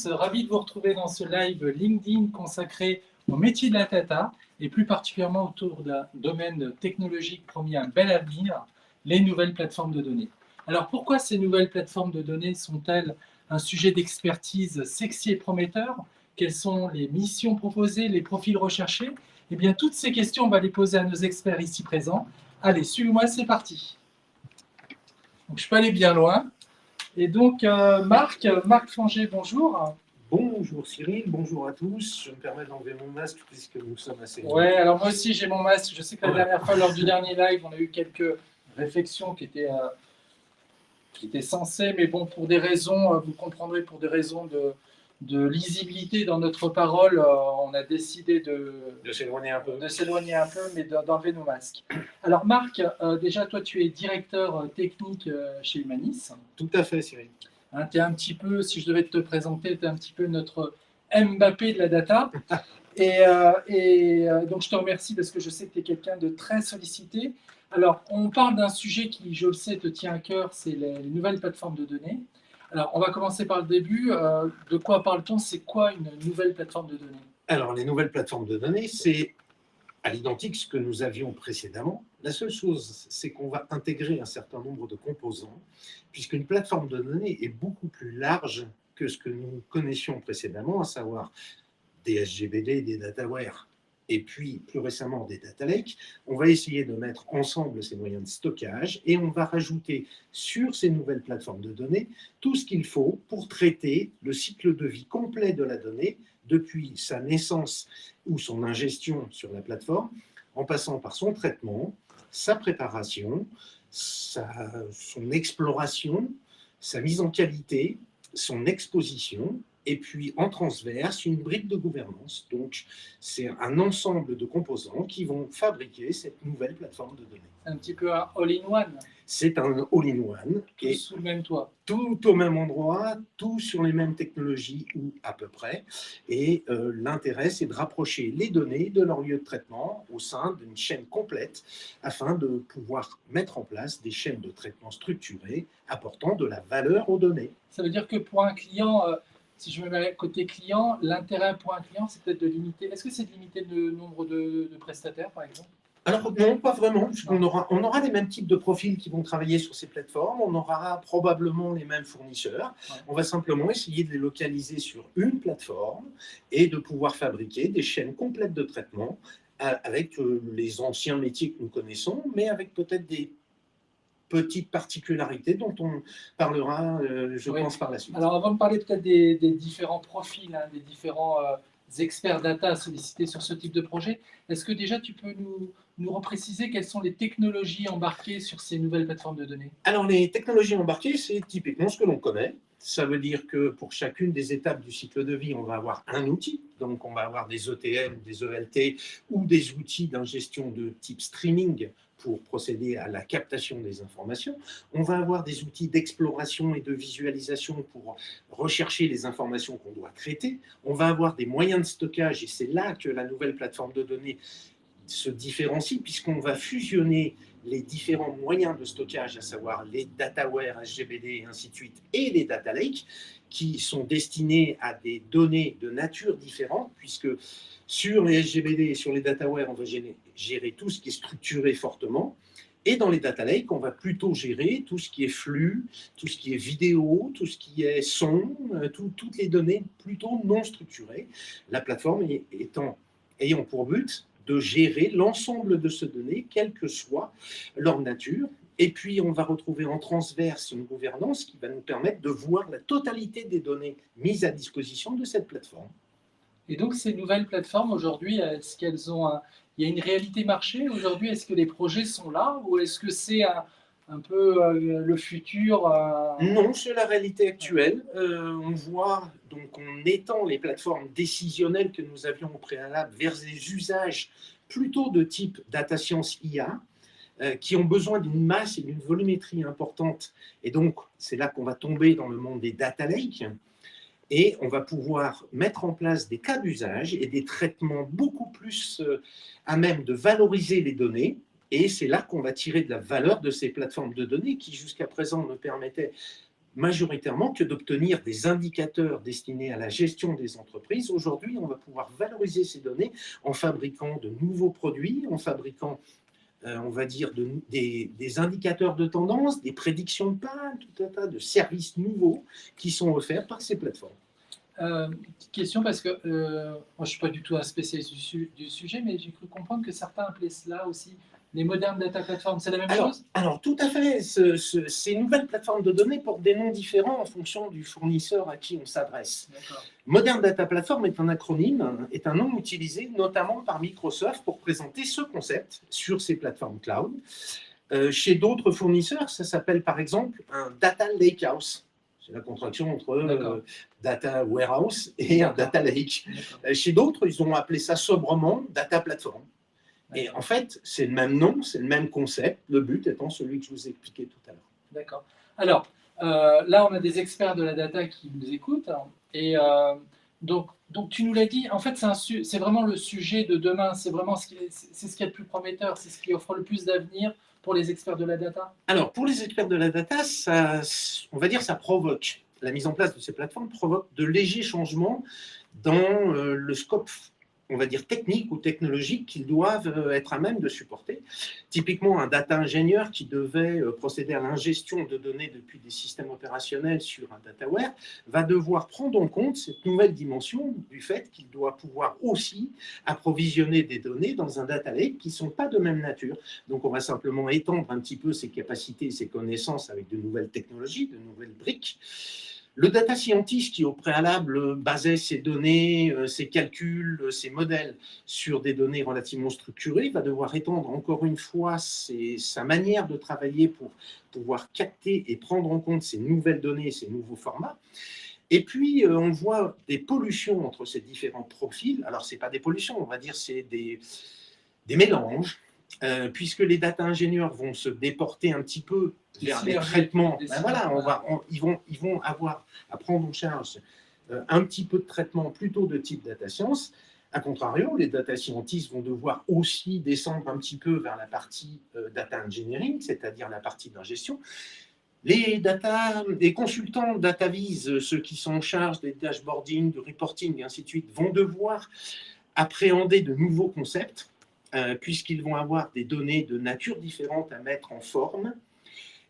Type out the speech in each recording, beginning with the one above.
Ravi de vous retrouver dans ce live LinkedIn consacré au métier de la data et plus particulièrement autour d'un domaine technologique promis un bel avenir, les nouvelles plateformes de données. Alors pourquoi ces nouvelles plateformes de données sont-elles un sujet d'expertise sexy et prometteur? Quelles sont les missions proposées, les profils recherchés? Eh bien toutes ces questions, on va les poser à nos experts ici présents. Allez, suivez-moi, c'est parti. Donc, je peux aller bien loin. Et donc, Marc Fanger, bonjour. Bonjour Cyril, bonjour à tous. Je me permets d'enlever mon masque puisque nous sommes assez... Ouais, alors moi aussi j'ai mon masque. Je sais que la dernière fois, lors du dernier live, on a eu quelques réflexions qui étaient sensées, mais bon, pour des raisons, vous comprendrez, pour des raisons de lisibilité dans notre parole, on a décidé de s'éloigner un peu. Mais d'enlever nos masques. Alors Marc, déjà toi tu es directeur technique chez Humanis. Tout à fait Cyril. Hein, tu es un petit peu, si je devais te présenter, tu es un petit peu notre Mbappé de la data. Donc, je te remercie parce que je sais que tu es quelqu'un de très sollicité. Alors, on parle d'un sujet qui, je le sais, te tient à cœur, c'est les nouvelles plateformes de données. Alors, on va commencer par le début. De quoi parle-t-on? C'est quoi une nouvelle plateforme de données? Alors, les nouvelles plateformes de données, c'est à l'identique ce que nous avions précédemment. La seule chose, c'est qu'on va intégrer un certain nombre de composants, puisqu'une plateforme de données est beaucoup plus large que ce que nous connaissions précédemment, à savoir des SGBD, des dataware, et puis plus récemment des data lakes. On va essayer de mettre ensemble ces moyens de stockage et on va rajouter sur ces nouvelles plateformes de données tout ce qu'il faut pour traiter le cycle de vie complet de la donnée depuis sa naissance ou son ingestion sur la plateforme, en passant par son traitement, sa préparation, son exploration, sa mise en qualité, son exposition, et puis en transverse, une brique de gouvernance. Donc, c'est un ensemble de composants qui vont fabriquer cette nouvelle plateforme de données. Un petit peu un all-in-one. C'est un all-in-one. Tout sous le même toit. Tout au même endroit, tout sur les mêmes technologies ou à peu près. Et l'intérêt, c'est de rapprocher les données de leur lieu de traitement au sein d'une chaîne complète afin de pouvoir mettre en place des chaînes de traitement structurées apportant de la valeur aux données. Ça veut dire que pour un client, si je me mets côté client, l'intérêt pour un client, c'est peut-être de limiter. Est-ce que c'est de limiter le nombre de prestataires, par exemple? Alors non, pas vraiment, puisqu'on aura les mêmes types de profils qui vont travailler sur ces plateformes, on aura probablement les mêmes fournisseurs, ouais. On va simplement essayer de les localiser sur une plateforme et de pouvoir fabriquer des chaînes complètes de traitement avec les anciens métiers que nous connaissons, mais avec peut-être des petites particularités dont on parlera, je pense, par la suite. Alors avant de parler peut-être des différents profils, hein, des différents experts data sollicités sur ce type de projet, est-ce que déjà tu peux nous repréciser quelles sont les technologies embarquées sur ces nouvelles plateformes de données? Alors les technologies embarquées, c'est typiquement ce que l'on connaît. Ça veut dire que pour chacune des étapes du cycle de vie, on va avoir un outil. Donc on va avoir des ETL, des ELT ou des outils d'ingestion de type streaming pour procéder à la captation des informations. On va avoir des outils d'exploration et de visualisation pour rechercher les informations qu'on doit traiter. On va avoir des moyens de stockage et c'est là que la nouvelle plateforme de données se différencie puisqu'on va fusionner les différents moyens de stockage, à savoir les dataware, SGBD et ainsi de suite, et les data lakes, qui sont destinés à des données de nature différente, puisque sur les SGBD et sur les dataware, on va gérer tout ce qui est structuré fortement, et dans les data lakes, on va plutôt gérer tout ce qui est flux, tout ce qui est vidéo, tout ce qui est son, toutes les données plutôt non structurées, la plateforme ayant pour but de gérer l'ensemble de ces données, quelle que soit leur nature. Et puis, on va retrouver en transverse une gouvernance qui va nous permettre de voir la totalité des données mises à disposition de cette plateforme. Et donc, ces nouvelles plateformes, aujourd'hui, est-ce qu'elles ont il y a une réalité marché aujourd'hui? Est-ce que les projets sont là ou est-ce que c'est un peu le futur? Non, c'est la réalité actuelle. On voit, donc, on étend les plateformes décisionnelles que nous avions au préalable vers des usages plutôt de type data science IA, qui ont besoin d'une masse et d'une volumétrie importante. Et donc, c'est là qu'on va tomber dans le monde des data lakes. Et on va pouvoir mettre en place des cas d'usage et des traitements beaucoup plus à même de valoriser les données. Et c'est là qu'on va tirer de la valeur de ces plateformes de données qui, jusqu'à présent, ne permettaient majoritairement que d'obtenir des indicateurs destinés à la gestion des entreprises. Aujourd'hui, on va pouvoir valoriser ces données en fabriquant de nouveaux produits, en fabriquant, on va dire, des indicateurs de tendance, des prédictions de panne, tout un tas de services nouveaux qui sont offerts par ces plateformes. Petite question parce que moi je ne suis pas du tout un spécialiste du sujet, mais j'ai cru comprendre que certains appelaient cela aussi les Modern Data Platforms. C'est la même chose? Alors, tout à fait. Ces nouvelles plateformes de données portent des noms différents en fonction du fournisseur à qui on s'adresse. Modern Data Platform est un acronyme, est un nom utilisé notamment par Microsoft pour présenter ce concept sur ses plateformes cloud. Chez d'autres fournisseurs, ça s'appelle par exemple un Data Lakehouse. C'est la contraction entre Data Warehouse et un Data Lake. Chez d'autres, ils ont appelé ça sobrement Data Platform. Et en fait, c'est le même nom, c'est le même concept, le but étant celui que je vous ai expliqué tout à l'heure. D'accord. Alors, là, on a des experts de la data qui nous écoutent. Et donc, tu nous l'as dit, en fait, c'est vraiment le sujet de demain. C'est vraiment ce qui est le plus prometteur, c'est ce qui offre le plus d'avenir pour les experts de la data. Alors, pour les experts de la data, on va dire ça provoque. La mise en place de ces plateformes provoque de légers changements dans le scope, on va dire, technique ou technologique qu'ils doivent être à même de supporter. Typiquement, un data ingénieur qui devait procéder à l'ingestion de données depuis des systèmes opérationnels sur un dataware va devoir prendre en compte cette nouvelle dimension du fait qu'il doit pouvoir aussi approvisionner des données dans un data lake qui ne sont pas de même nature. Donc, on va simplement étendre un petit peu ses capacités et ses connaissances avec de nouvelles technologies, de nouvelles briques. Le data scientist qui, au préalable, basait ses données, ses calculs, ses modèles sur des données relativement structurées, va devoir étendre encore une fois sa manière de travailler pour pouvoir capter et prendre en compte ces nouvelles données, ces nouveaux formats. Et puis, on voit des pollutions entre ces différents profils. Alors, ce n'est pas des pollutions, on va dire c'est des mélanges, puisque les data ingénieurs vont se déporter un petit peu vers les traitements. Ils vont avoir à prendre en charge un petit peu de traitement plutôt de type data science. A contrario, les data scientists vont devoir aussi descendre un petit peu vers la partie data engineering, c'est-à-dire la partie d'ingestion. Les consultants DataVis, ceux qui sont en charge des dashboarding, du reporting et ainsi de suite, vont devoir appréhender de nouveaux concepts puisqu'ils vont avoir des données de nature différente à mettre en forme.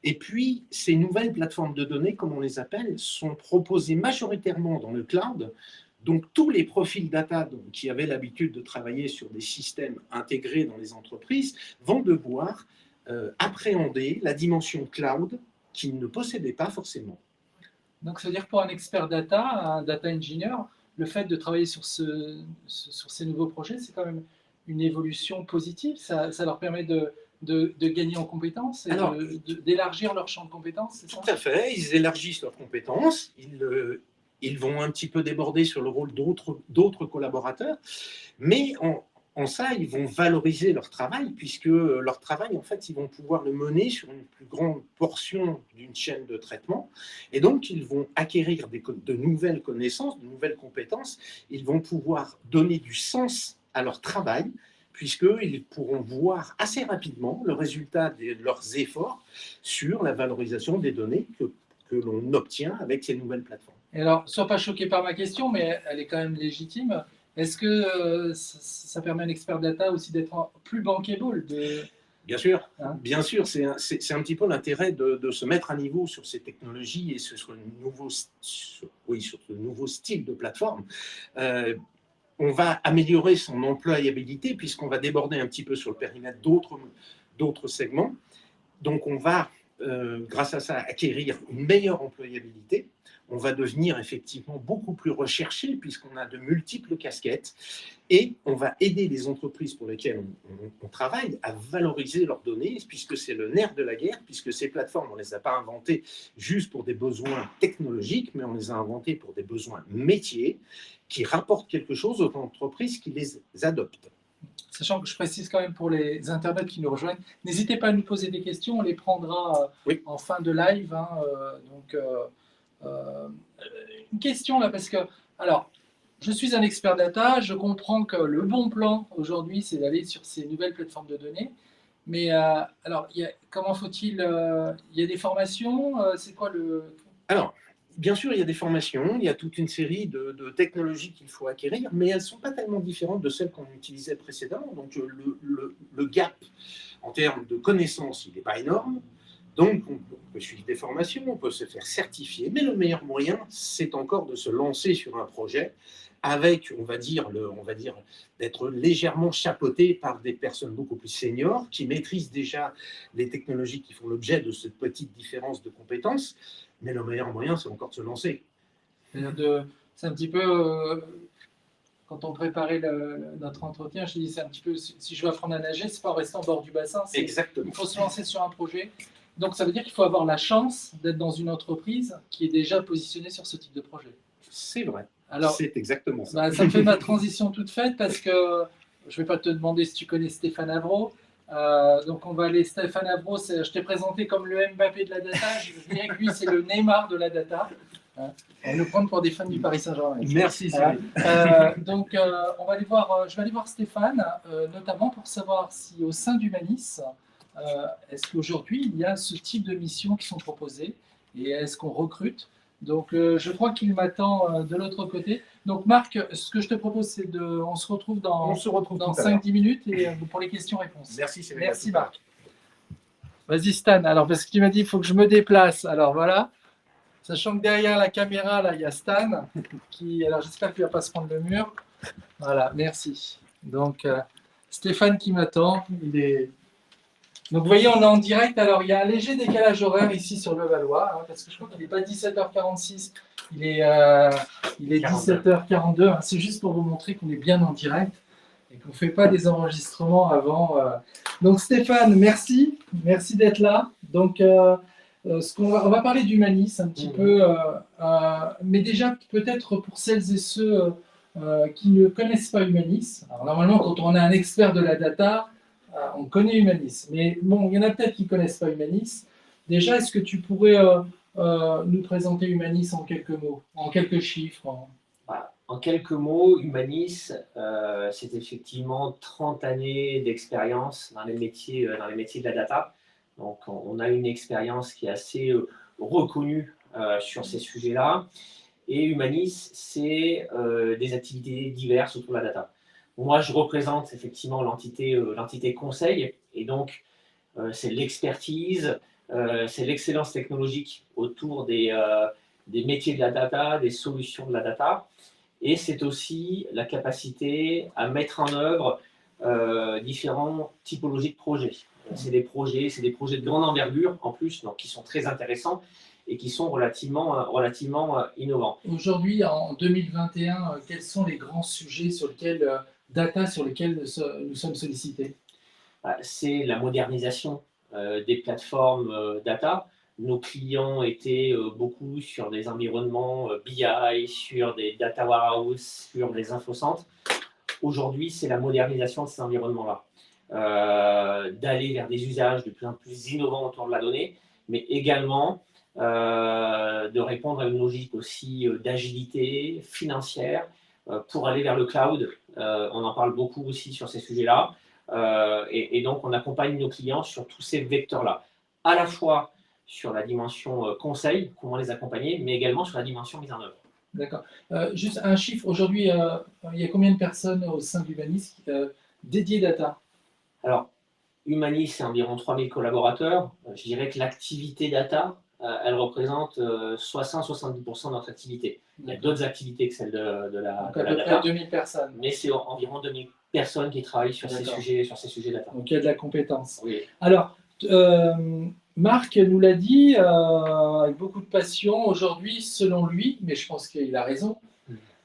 Et puis, ces nouvelles plateformes de données, comme on les appelle, sont proposées majoritairement dans le cloud. Donc, tous les profils data qui avaient l'habitude de travailler sur des systèmes intégrés dans les entreprises vont devoir appréhender la dimension cloud qu'ils ne possédaient pas forcément. Donc, ça veut dire pour un expert data, un data engineer, le fait de travailler sur ces nouveaux projets, c'est quand même une évolution positive. Ça leur permet de gagner en compétences et d'élargir leur champ de compétences, c'est ça? Tout à fait, ils élargissent leurs compétences, ils vont un petit peu déborder sur le rôle d'autres collaborateurs, mais en ça, ils vont valoriser leur travail, puisque leur travail, en fait, ils vont pouvoir le mener sur une plus grande portion d'une chaîne de traitement, et donc ils vont acquérir de nouvelles connaissances, de nouvelles compétences, ils vont pouvoir donner du sens à leur travail, puisqu'ils pourront voir assez rapidement le résultat de leurs efforts sur la valorisation des données que l'on obtient avec ces nouvelles plateformes. Et alors, sois pas choqué par ma question, mais elle est quand même légitime. Est-ce que ça permet à un expert data aussi d'être plus bankable Bien sûr, bien sûr, c'est un petit peu l'intérêt de se mettre à niveau sur ces technologies et sur ce nouveau style de plateforme. On va améliorer son employabilité puisqu'on va déborder un petit peu sur le périmètre d'autres segments. Donc, on va, grâce à ça, acquérir une meilleure employabilité. On va devenir effectivement beaucoup plus recherché puisqu'on a de multiples casquettes et on va aider les entreprises pour lesquelles on travaille à valoriser leurs données puisque c'est le nerf de la guerre, puisque ces plateformes, on ne les a pas inventées juste pour des besoins technologiques, mais on les a inventées pour des besoins métiers qui rapportent quelque chose aux entreprises qui les adoptent. Sachant que je précise quand même pour les internautes qui nous rejoignent, n'hésitez pas à nous poser des questions, on les prendra en fin de live. Une question là, parce que, alors, je suis un expert data, je comprends que le bon plan aujourd'hui, c'est d'aller sur ces nouvelles plateformes de données. Mais alors, comment faut-il il y a des formations, c'est quoi Alors, bien sûr, il y a des formations, il y a toute une série de technologies qu'il faut acquérir, mais elles ne sont pas tellement différentes de celles qu'on utilisait précédemment. Donc, le gap en termes de connaissances, il n'est pas énorme. Donc, on peut suivre des formations, on peut se faire certifier, mais le meilleur moyen, c'est encore de se lancer sur un projet avec, on va dire, d'être légèrement chapeauté par des personnes beaucoup plus seniors qui maîtrisent déjà les technologies qui font l'objet de cette petite différence de compétences. Mais le meilleur moyen, c'est encore de se lancer. C'est un petit peu, quand on préparait notre entretien, je dis c'est un petit peu, si je veux apprendre à nager, c'est pas en restant au bord du bassin, Exactement. il faut se lancer sur un projet. Donc ça veut dire qu'il faut avoir la chance d'être dans une entreprise qui est déjà positionnée sur ce type de projet. C'est vrai. Alors, c'est exactement ça. bah, ça me fait ma transition toute faite parce que je ne vais pas te demander si tu connais Stéphane Avro. Donc on va aller, Stéphane Avro, je t'ai présenté comme le Mbappé de la data. Je dirais que lui, c'est le Neymar de la data. On va nous prendre pour des fans du Paris Saint-Germain. Merci Cyril. Donc on va aller voir, je vais aller voir Stéphane, notamment pour savoir si au sein d'Humanis, est-ce qu'aujourd'hui il y a ce type de missions qui sont proposées et est-ce qu'on recrute. Donc je crois qu'il m'attend de l'autre côté. Donc Marc, ce que je te propose, c'est on se retrouve dans 5-10 minutes et, pour les questions-réponses. Merci Cyril. Merci Marc. Vas-y Stan, alors parce que tu m'as dit il faut que je me déplace. Alors voilà, sachant que derrière la caméra, là, il y a Stan, alors j'espère qu'il ne va pas se prendre le mur. Voilà, merci. Donc Stéphane qui m'attend, Donc vous voyez, on est en direct. Alors il y a un léger décalage horaire ici sur Levallois, hein, parce que je crois qu'il n'est pas 17h46, il est 17h42. Hein. C'est juste pour vous montrer qu'on est bien en direct et qu'on ne fait pas des enregistrements avant. Donc Stéphane, merci d'être là. Donc on va parler d'Humanis un petit peu, mais déjà peut-être pour celles et ceux qui ne connaissent pas Humanis. Alors normalement, quand on a un expert de la data, on connaît Humanis, mais bon, il y en a peut-être qui ne connaissent pas Humanis. Déjà, est-ce que tu pourrais nous présenter Humanis en quelques mots, en quelques chiffres En quelques mots, Humanis, c'est effectivement 30 années d'expérience dans les métiers de la data. Donc, on a une expérience qui est assez reconnue sur ces sujets-là. Et Humanis, c'est des activités diverses autour de la data. Moi, je représente effectivement l'entité conseil, et donc c'est l'expertise, c'est l'excellence technologique autour des métiers de la data, des solutions de la data, et c'est aussi la capacité à mettre en œuvre différentes typologies de projets. C'est des projets de grande envergure en plus, donc qui sont très intéressants et qui sont relativement innovants. Aujourd'hui, en 2021, quels sont les grands sujets sur lesquels nous sommes sollicités? C'est la modernisation des plateformes data. Nos clients étaient beaucoup sur des environnements BI, sur des data warehouse, sur des infocentres. Aujourd'hui, c'est la modernisation de ces environnements-là. D'aller vers des usages de plus en plus innovants autour de la donnée, mais également de répondre à une logique aussi d'agilité financière pour aller vers le cloud. On en parle beaucoup aussi sur ces sujets-là. Et donc, on accompagne nos clients sur tous ces vecteurs-là, à la fois sur la dimension conseil, comment les accompagner, mais également sur la dimension mise en œuvre. D'accord. Juste un chiffre, aujourd'hui, il y a combien de personnes au sein d'Humanis dédiées data? Alors, Humanis, c'est environ 3000 collaborateurs. Je dirais que l'activité data, elle représente 60-70% de notre activité. Il y a d'autres activités que celle de la Donc, à peu data. près 2000 personnes. Mais c'est environ 2000 personnes qui travaillent sur ces sujets data. Donc il y a de la compétence. Oui. Alors, Marc nous l'a dit avec beaucoup de passion. Aujourd'hui, selon lui, mais je pense qu'il a raison,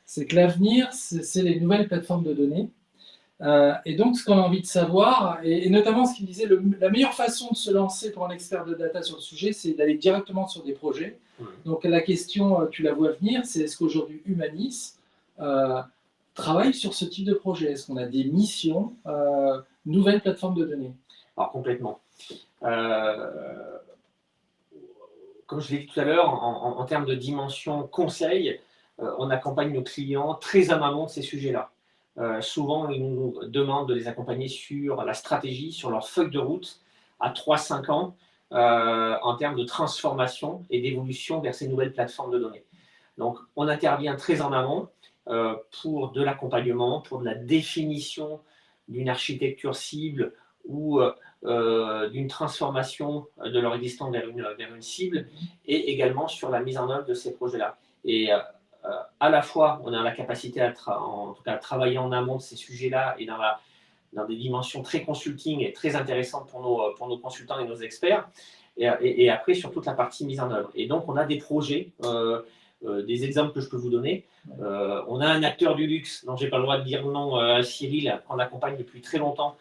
c'est que l'avenir, c'est les nouvelles plateformes de données. Et donc, ce qu'on a envie de savoir, et notamment ce qu'il disait, la meilleure façon de se lancer pour un expert de data sur le sujet, c'est d'aller directement sur des projets. Donc la question, tu la vois venir, c'est est-ce qu'aujourd'hui Humanis travaille sur ce type de projet? Est-ce qu'on a des missions, nouvelles plateformes de données? Alors complètement. Comme je l'ai dit tout à l'heure, en termes de dimension conseil, on accompagne nos clients très en amont de ces sujets-là. Souvent, ils nous demandent de les accompagner sur la stratégie, sur leur feuille de route à 3-5 ans, en termes de transformation et d'évolution vers ces nouvelles plateformes de données. Donc, on intervient très en amont pour de l'accompagnement, pour de la définition d'une architecture cible ou d'une transformation de leur existence vers une cible, et également sur la mise en œuvre de ces projets-là. Et à la fois, on a la capacité en tout cas, à travailler en amont de ces sujets-là et dans des dimensions très consulting et très intéressantes pour nos consultants et nos experts, et après sur toute la partie mise en œuvre. Et donc, on a des projets, des exemples que je peux vous donner. On a un acteur du luxe, dont je n'ai pas le droit de dire le nom, Cyril, qu'on accompagne depuis très longtemps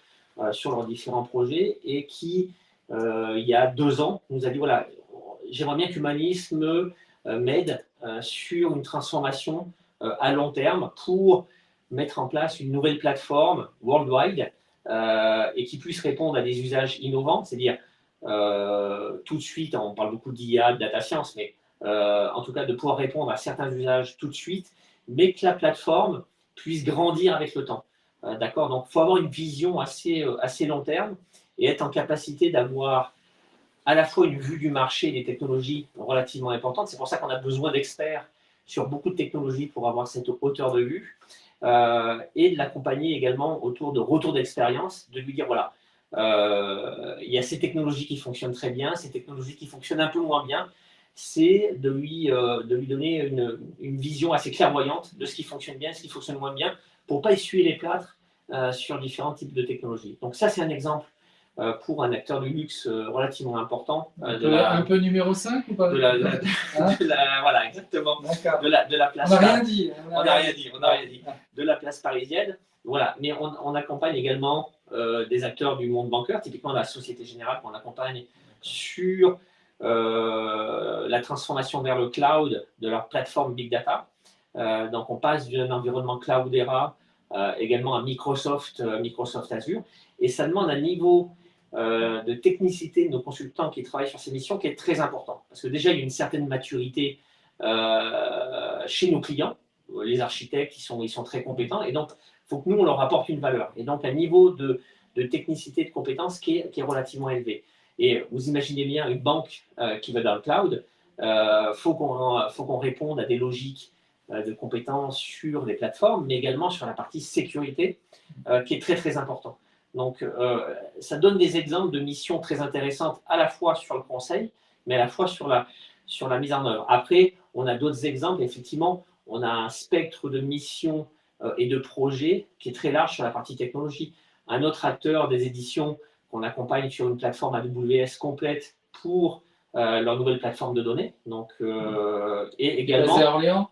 sur leurs différents projets, et qui, il y a 2 ans, nous a dit, voilà, j'aimerais bien qu'Humanis m'aide sur une transformation à long terme pour mettre en place une nouvelle plateforme worldwide et qui puisse répondre à des usages innovants, c'est-à-dire tout de suite, on parle beaucoup d'IA, de data science, mais en tout cas de pouvoir répondre à certains usages tout de suite, mais que la plateforme puisse grandir avec le temps. D'accord. Donc, il faut avoir une vision assez long terme et être en capacité d'avoir à la fois une vue du marché et des technologies relativement importantes. C'est pour ça qu'on a besoin d'experts sur beaucoup de technologies pour avoir cette hauteur de vue, et de l'accompagner également autour de retours d'expérience, de lui dire, voilà, il y a ces technologies qui fonctionnent très bien, ces technologies qui fonctionnent un peu moins bien. C'est de lui donner une vision assez clairvoyante de ce qui fonctionne bien, ce qui fonctionne moins bien, pour ne pas essuyer les plâtres sur différents types de technologies. Donc ça, c'est un exemple pour un acteur du luxe relativement important. Un peu numéro 5 ou pas? Voilà, exactement. De la place. On n'a rien dit. On n'a rien dit. De la place parisienne. Voilà. Mais on accompagne également des acteurs du monde bancaire, typiquement la Société Générale, qu'on accompagne sur la transformation vers le cloud de leur plateforme Big Data. Donc, on passe d'un environnement Cloudera également à Microsoft Azure. Et ça demande un niveau de technicité de nos consultants qui travaillent sur ces missions qui est très important. Parce que déjà, il y a une certaine maturité chez nos clients. Les architectes, ils sont très compétents. Et donc, il faut que nous, on leur apporte une valeur. Et donc, un niveau de technicité, de compétence qui est relativement élevé. Et vous imaginez bien une banque qui va dans le cloud, faut qu'on réponde à des logiques de compétences sur des plateformes, mais également sur la partie sécurité, qui est très très important. Donc, ça donne des exemples de missions très intéressantes, à la fois sur le conseil, mais à la fois sur la mise en œuvre. Après, on a d'autres exemples. Effectivement, on a un spectre de missions et de projets qui est très large sur la partie technologie. Un autre acteur des éditions qu'on accompagne sur une plateforme AWS complète pour leur nouvelle plateforme de données. Donc, et également…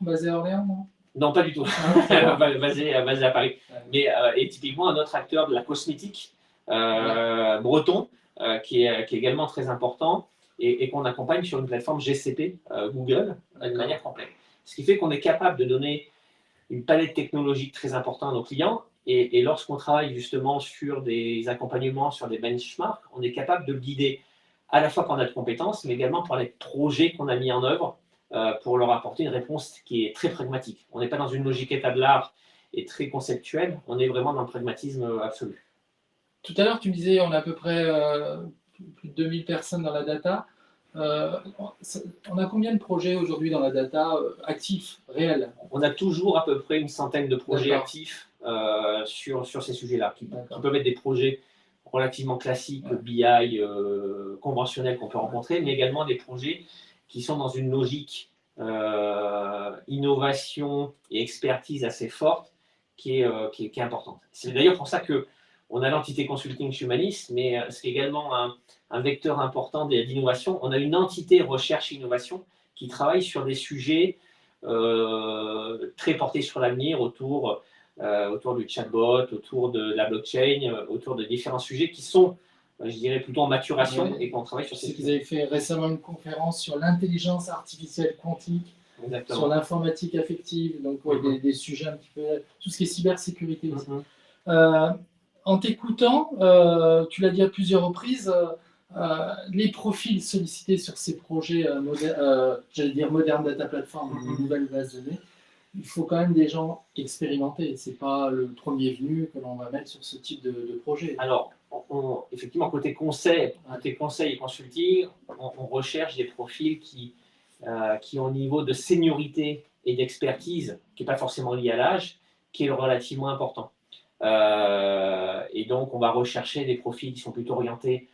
Basé à Orléans, non? Non, pas du tout. basé à Paris. Mais et typiquement un autre acteur de la cosmétique breton qui est également très important et qu'on accompagne sur une plateforme GCP Google de manière complète. Ce qui fait qu'on est capable de donner une palette technologique très importante à nos clients. Et lorsqu'on travaille justement sur des accompagnements, sur des benchmarks, on est capable de le guider à la fois par notre compétence, mais également par les projets qu'on a mis en œuvre pour leur apporter une réponse qui est très pragmatique. On n'est pas dans une logique état de l'art et très conceptuelle, on est vraiment dans le pragmatisme absolu. Tout à l'heure, tu me disais on a à peu près plus de 2000 personnes dans la data. On a combien de projets aujourd'hui dans la data actifs, réels? On a toujours à peu près une centaine de projets actifs sur ces sujets-là, qui peuvent être des projets relativement classiques, BI, conventionnels qu'on peut rencontrer, mais également des projets qui sont dans une logique innovation et expertise assez forte qui est importante. C'est d'ailleurs pour ça qu'on a l'entité consulting chez Humanis, mais c'est également un vecteur important d'innovation. On a une entité recherche et innovation qui travaille sur des sujets très portés sur l'avenir, autour du chatbot, autour de la blockchain, autour de différents sujets qui sont, je dirais, plutôt en maturation et qu'on travaille sur ces sujets. Vous avez fait récemment une conférence sur l'intelligence artificielle quantique, exactement, sur l'informatique affective, donc des sujets un petit peu, tout ce qui est cybersécurité aussi. En t'écoutant, tu l'as dit à plusieurs reprises, les profils sollicités sur ces projets, j'allais dire modern data platform, des nouvelles bases de données, il faut quand même des gens expérimentés. C'est pas le premier venu que l'on va mettre sur ce type de projet. Alors, effectivement, côté conseil et consulting, on recherche des profils qui ont un niveau de seniorité et d'expertise qui n'est pas forcément lié à l'âge, qui est relativement important. Et donc, on va rechercher des profils qui sont plutôt orientés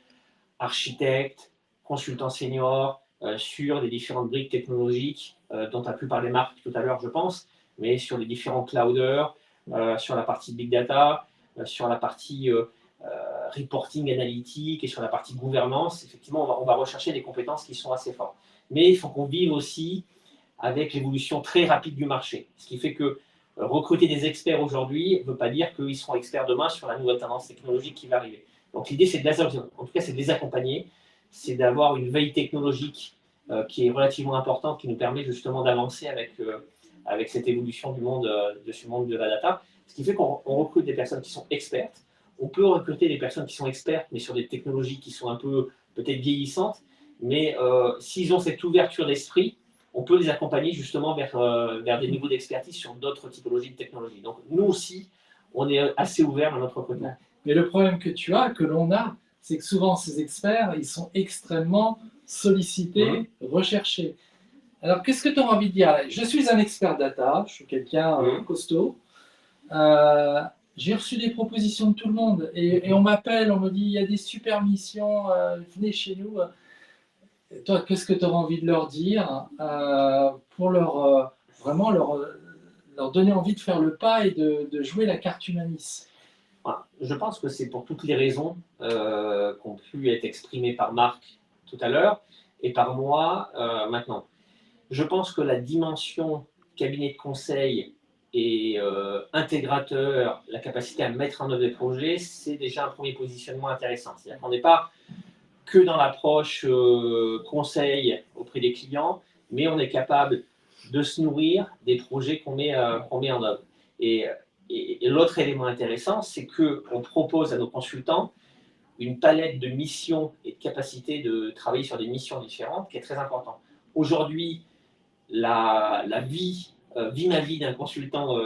architectes, consultants seniors, sur les différentes briques technologiques dont a pu parler Marc tout à l'heure, je pense, mais sur les différents clouders, sur la partie big data, sur la partie reporting analytique et sur la partie gouvernance. Effectivement, on va rechercher des compétences qui sont assez fortes. Mais il faut qu'on vive aussi avec l'évolution très rapide du marché. Ce qui fait que recruter des experts aujourd'hui ne veut pas dire qu'ils seront experts demain sur la nouvelle tendance technologique qui va arriver. Donc l'idée, c'est de les accompagner, c'est d'avoir une veille technologique qui est relativement importante, qui nous permet justement d'avancer avec cette évolution du monde, de ce monde de la data. Ce qui fait qu'on recrute des personnes qui sont expertes. On peut recruter des personnes qui sont expertes, mais sur des technologies qui sont un peu peut-être vieillissantes. Mais s'ils ont cette ouverture d'esprit, on peut les accompagner justement vers des niveaux d'expertise sur d'autres typologies de technologies. Donc nous aussi, on est assez ouvert à notre recrutement. Mais le problème que l'on a, c'est que souvent ces experts, ils sont extrêmement sollicités, recherchés. Alors qu'est-ce que tu as envie de dire? Je suis un expert data, je suis quelqu'un costaud. J'ai reçu des propositions de tout le monde et on m'appelle, on me dit il y a des super missions, venez chez nous. Toi, qu'est-ce que tu auras envie de leur dire pour vraiment leur donner envie de faire le pas et de jouer la carte Humanis? Je pense que c'est pour toutes les raisons qui ont pu être exprimées par Marc tout à l'heure et par moi maintenant. Je pense que la dimension cabinet de conseil et intégrateur, la capacité à mettre en œuvre des projets, c'est déjà un premier positionnement intéressant. C'est-à-dire qu'on n'est pas que dans l'approche conseil auprès des clients, mais on est capable de se nourrir des projets qu'on met en œuvre. Et l'autre élément intéressant, c'est qu'on propose à nos consultants une palette de missions et de capacités de travailler sur des missions différentes qui est très importante. Aujourd'hui, la vie ma vie d'un consultant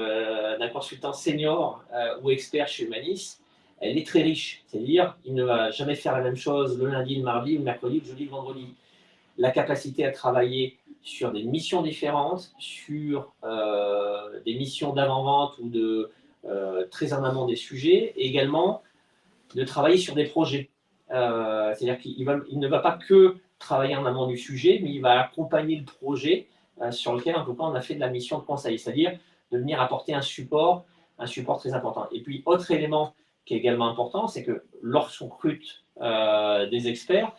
senior ou expert chez Humanis, elle est très riche. C'est-à-dire, il ne va jamais faire la même chose le lundi, le mardi, le mercredi, le jeudi, le vendredi. La capacité à travailler sur des missions différentes, sur des missions d'avant-vente ou très en amont des sujets, et également de travailler sur des projets. C'est-à-dire qu'il ne va pas que travailler en amont du sujet, mais il va accompagner le projet sur lequel, en tout cas, on a fait de la mission de conseil, c'est-à-dire de venir apporter un support très important. Et puis, autre élément qui est également important, c'est que lorsqu'on recrute des experts,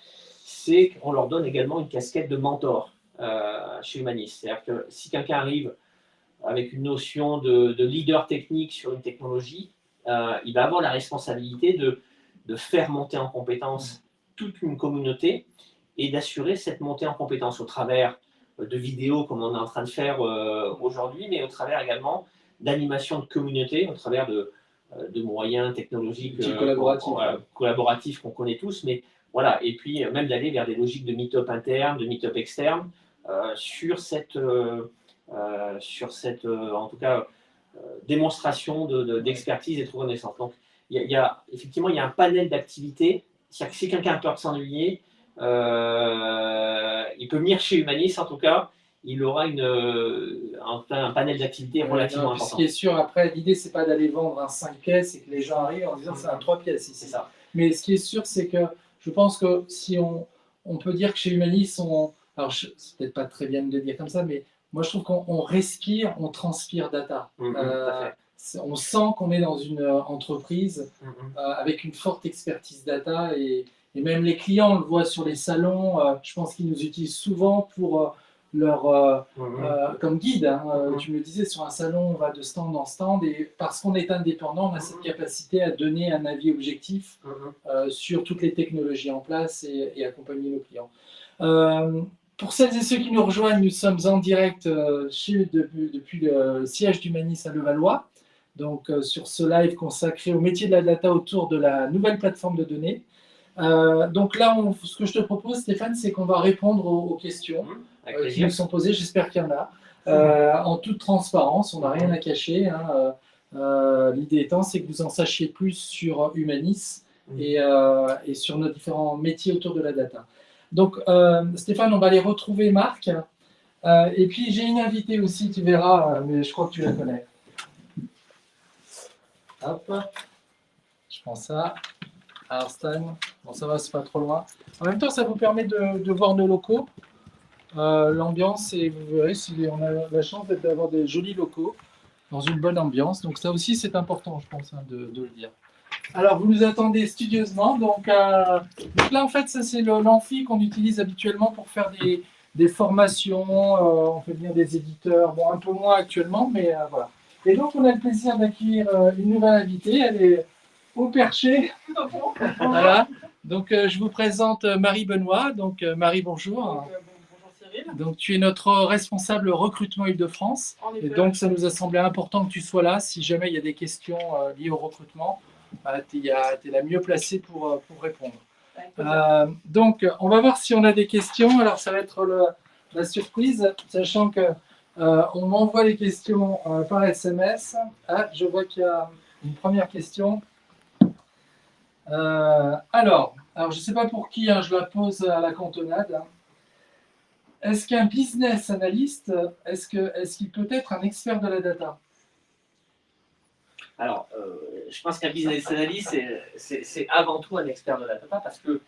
c'est qu'on leur donne également une casquette de mentor chez Humanis. C'est-à-dire que si quelqu'un arrive avec une notion de leader technique sur une technologie, il va avoir la responsabilité de faire monter en compétence toute une communauté et d'assurer cette montée en compétence au travers de vidéos comme on est en train de faire aujourd'hui, mais au travers également d'animation de communauté, au travers de moyens technologiques collaboratifs qu'on connaît tous, mais voilà, et puis même d'aller vers des logiques de meet-up interne, de meet-up externe, sur cette en tout cas, démonstration d'expertise et de reconnaissance. Donc, effectivement, il y a un panel d'activités. C'est-à-dire que si quelqu'un a peur de s'ennuyer, il peut venir chez Humanis, en tout cas, il aura un panel d'activités relativement important. Ce qui est sûr, après, l'idée, c'est pas d'aller vendre un 5 pièces et que les gens arrivent en disant c'est un 3 pièces ici. C'est ça. Mais ce qui est sûr, c'est que je pense que si on peut dire que chez Humanis, alors c'est peut-être pas très bien de le dire comme ça, mais moi je trouve qu'on respire, on transpire data. On sent qu'on est dans une entreprise avec une forte expertise data et même les clients, on le voit sur les salons, je pense qu'ils nous utilisent souvent pour comme guide. Tu me le disais, sur un salon, on va de stand en stand et parce qu'on est indépendant, on a cette capacité à donner un avis objectif sur toutes les technologies en place et accompagner nos clients. Pour celles et ceux qui nous rejoignent, nous sommes en direct depuis le siège d'Humanis à Levallois, donc sur ce live consacré au métier de la data autour de la nouvelle plateforme de données. Donc là, ce que je te propose, Stéphane, c'est qu'on va répondre aux questions qui nous sont posées. J'espère qu'il y en a. En toute transparence, on n'a rien à cacher. L'idée étant, c'est que vous en sachiez plus sur Humanis et sur nos différents métiers autour de la data. Donc, Stéphane, on va aller retrouver Marc. Et puis, j'ai une invitée aussi, tu verras, mais je crois que tu la connais. Hop, je prends ça. Alors, Stan, bon, ça va, c'est pas trop loin. En même temps, ça vous permet de voir nos locaux, l'ambiance, et vous verrez si on a la chance d'avoir des jolis locaux dans une bonne ambiance. Donc, ça aussi, c'est important, je pense, hein, de le dire. Alors, vous nous attendez studieusement. Donc là, en fait, ça, c'est l'amphi qu'on utilise habituellement pour faire des formations. On fait bien des éditeurs, bon, un peu moins actuellement, mais voilà. Et donc, on a le plaisir d'accueillir une nouvelle invitée. Elle est au perché. Voilà. Donc, je vous présente Marie Benoît. Donc, Marie, bonjour. Bonjour Cyril. Donc, tu es notre responsable recrutement Île-de-France. Et donc, ça nous a semblé important que tu sois là si jamais il y a des questions liées au recrutement. Tu es la mieux placée pour répondre. Donc, on va voir si on a des questions. Alors, ça va être la surprise, sachant que on m'envoie les questions par SMS. Ah, je vois qu'il y a une première question. Alors, je ne sais pas pour qui, hein, je la pose à la cantonade. Hein. Est-ce qu'un business analyst, est-ce qu'il peut être un expert de la data? Alors, je pense qu'un business analyst, c'est avant tout un expert de la data parce que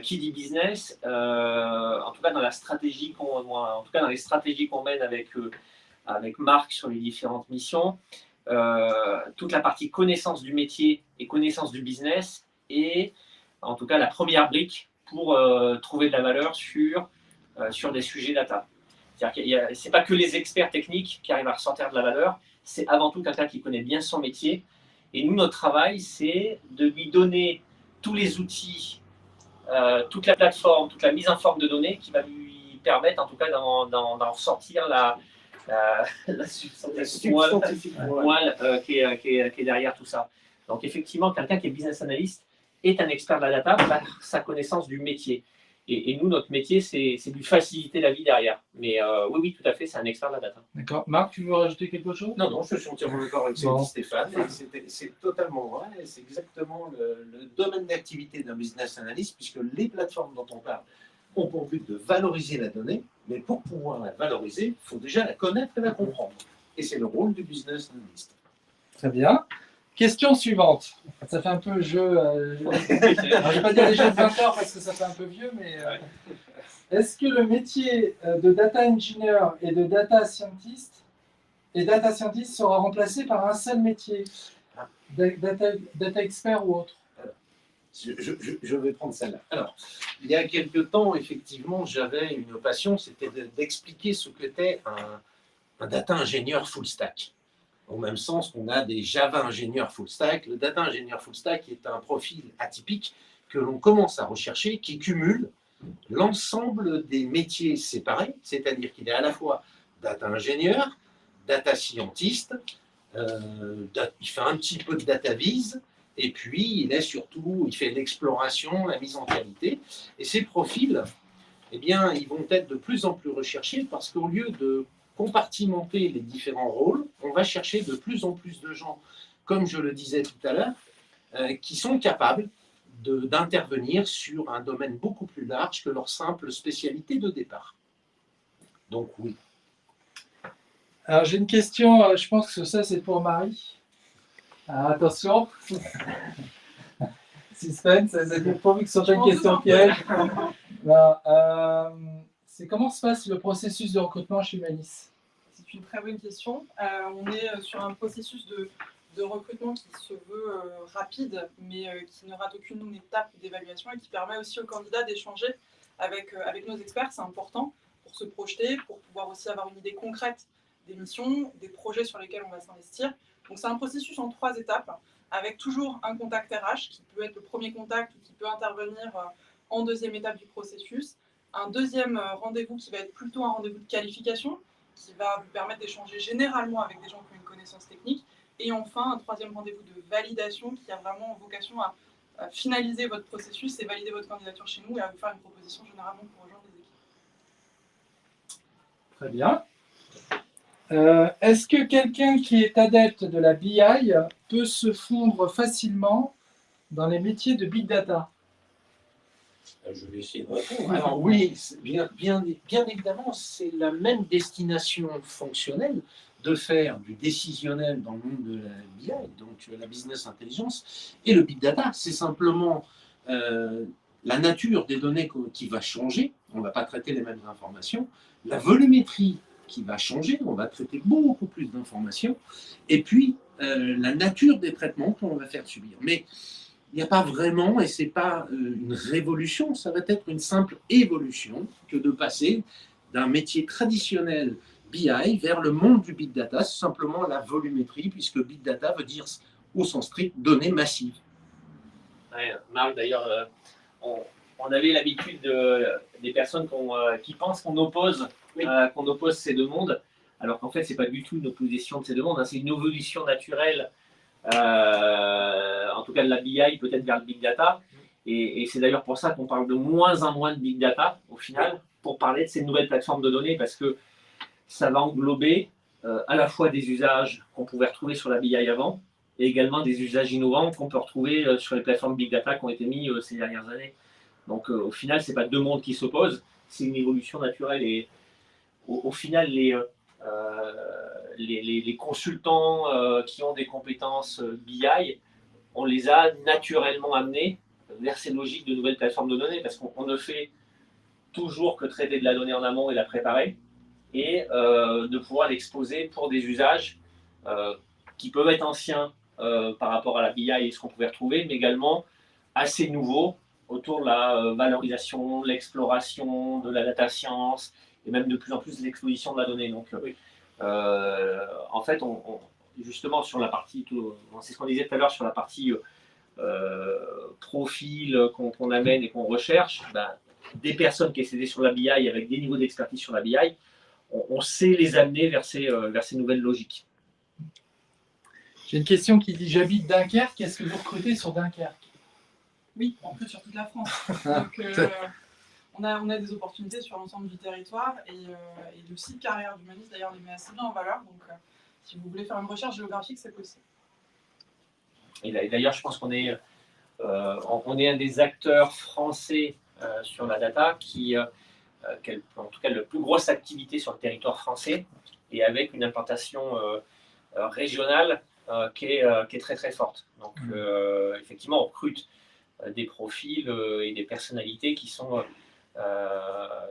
qui dit business, en tout cas dans la stratégie dans les stratégies qu'on mène avec Marc sur les différentes missions, toute la partie connaissance du métier et connaissance du business est en tout cas la première brique pour trouver de la valeur sur des sujets data. C'est-à-dire que ce n'est pas que les experts techniques qui arrivent à ressortir de la valeur, c'est avant tout quelqu'un qui connaît bien son métier. Et nous, notre travail, c'est de lui donner tous les outils, toute la plateforme, toute la mise en forme de données qui va lui permettre, en tout cas, d'en ressortir la substantifique moelle qui est derrière tout ça. Donc, effectivement, quelqu'un qui est business analyst est un expert de la data par sa connaissance du métier. Et nous, notre métier, c'est de lui faciliter la vie derrière. Mais oui, tout à fait, c'est un expert de la data. D'accord. Marc, tu veux rajouter quelque chose? Non, je suis entièrement d'accord avec ce que dit Stéphane. C'est totalement vrai. C'est exactement le domaine d'activité d'un business analyst, puisque les plateformes dont on parle ont pour but de valoriser la donnée, mais pour pouvoir la valoriser, il faut déjà la connaître et la comprendre. Et c'est le rôle du business analyst. Très bien. Question suivante. Ça fait un peu jeu. Je ne vais pas dire les jeux de 20 heures parce que ça fait un peu vieux, mais est-ce que le métier de data engineer et de data scientist sera remplacé par un seul métier, data expert ou autre? Je vais prendre celle-là. Alors, il y a quelques temps, effectivement, j'avais une passion, c'était d'expliquer ce qu'était un data ingénieur full stack. Au même sens qu'on a des Java ingénieurs full stack, le data ingénieur full stack est un profil atypique que l'on commence à rechercher, qui cumule l'ensemble des métiers séparés, c'est-à-dire qu'il est à la fois data ingénieur, data scientist, il fait un petit peu de data viz, et puis il fait l'exploration, la mise en qualité. Et ces profils, eh bien, ils vont être de plus en plus recherchés parce qu'au lieu de compartimenter les différents rôles, on va chercher de plus en plus de gens, comme je le disais tout à l'heure, qui sont capables d'intervenir sur un domaine beaucoup plus large que leur simple spécialité de départ. Donc oui. Alors j'ai une question, je pense que ça c'est pour Marie. Alors, attention. Suspense, ça veut dire pas vu que ce soit une question piège. C'est comment se passe le processus de recrutement chez Humanis? C'est une très bonne question. On est sur un processus de recrutement qui se veut rapide, mais qui ne rate aucune étape d'évaluation et qui permet aussi aux candidats d'échanger avec nos experts. C'est important pour se projeter, pour pouvoir aussi avoir une idée concrète des missions, des projets sur lesquels on va s'investir. Donc c'est un processus en 3 étapes, avec toujours un contact RH qui peut être le premier contact ou qui peut intervenir en deuxième étape du processus. Un deuxième rendez-vous qui va être plutôt un rendez-vous de qualification, qui va vous permettre d'échanger généralement avec des gens qui ont une connaissance technique. Et enfin, un troisième rendez-vous de validation qui a vraiment vocation à finaliser votre processus et valider votre candidature chez nous et à vous faire une proposition généralement pour rejoindre les équipes. Très bien. Est-ce que quelqu'un qui est adepte de la BI peut se fondre facilement dans les métiers de Big Data? Je vais essayer de répondre. Alors oui, bien évidemment, c'est la même destination fonctionnelle de faire du décisionnel dans le monde de la BI, donc la business intelligence, et le big data. C'est simplement la nature des données qui va changer. On ne va pas traiter les mêmes informations. La volumétrie qui va changer. On va traiter beaucoup plus d'informations. Et puis, la nature des traitements qu'on va faire subir. Mais il n'y a pas vraiment, et ce n'est pas une révolution, ça va être une simple évolution que de passer d'un métier traditionnel BI vers le monde du big data, c'est simplement la volumétrie, puisque big data veut dire au sens strict données massives. Ouais, Marc, d'ailleurs, on avait l'habitude des personnes qui pensent qu'on oppose ces deux mondes, alors qu'en fait, ce n'est pas du tout une opposition de ces deux mondes, hein, c'est une évolution naturelle. En tout cas de la BI peut-être vers le Big Data, et c'est d'ailleurs pour ça qu'on parle de moins en moins de Big Data au final, pour parler de ces nouvelles plateformes de données, parce que ça va englober à la fois des usages qu'on pouvait retrouver sur la BI avant, et également des usages innovants qu'on peut retrouver sur les plateformes Big Data qui ont été mis ces dernières années. Donc au final, ce n'est pas deux mondes qui s'opposent, c'est une évolution naturelle, et au final, les consultants qui ont des compétences BI, on les a naturellement amenés vers ces logiques de nouvelles plateformes de données, parce qu'on ne fait toujours que traiter de la donnée en amont et la préparer, et de pouvoir l'exposer pour des usages qui peuvent être anciens par rapport à la BI et ce qu'on pouvait retrouver, mais également assez nouveaux autour de la valorisation, l'exploration, de la data science, et même de plus en plus l'exposition de la donnée. Donc, en fait, justement, sur la partie, c'est ce qu'on disait tout à l'heure, sur la partie profil qu'on amène et qu'on recherche, des personnes qui essaient sur la BI avec des niveaux d'expertise sur la BI, on sait les amener vers ces nouvelles logiques. J'ai une question qui dit: j'habite Dunkerque, est-ce que vous recrutez sur Dunkerque? Oui, on recrute sur toute la France. Donc, on a des opportunités sur l'ensemble du territoire, et le site Carrière d'Humanis d'ailleurs les met assez bien en valeur. Donc, si vous voulez faire une recherche géographique, c'est possible. Et d'ailleurs, je pense qu'on est un des acteurs français sur la data qui a en tout cas la plus grosse activité sur le territoire français, et avec une implantation régionale qui est très très forte. Donc effectivement, on recrute des profils et des personnalités qui sont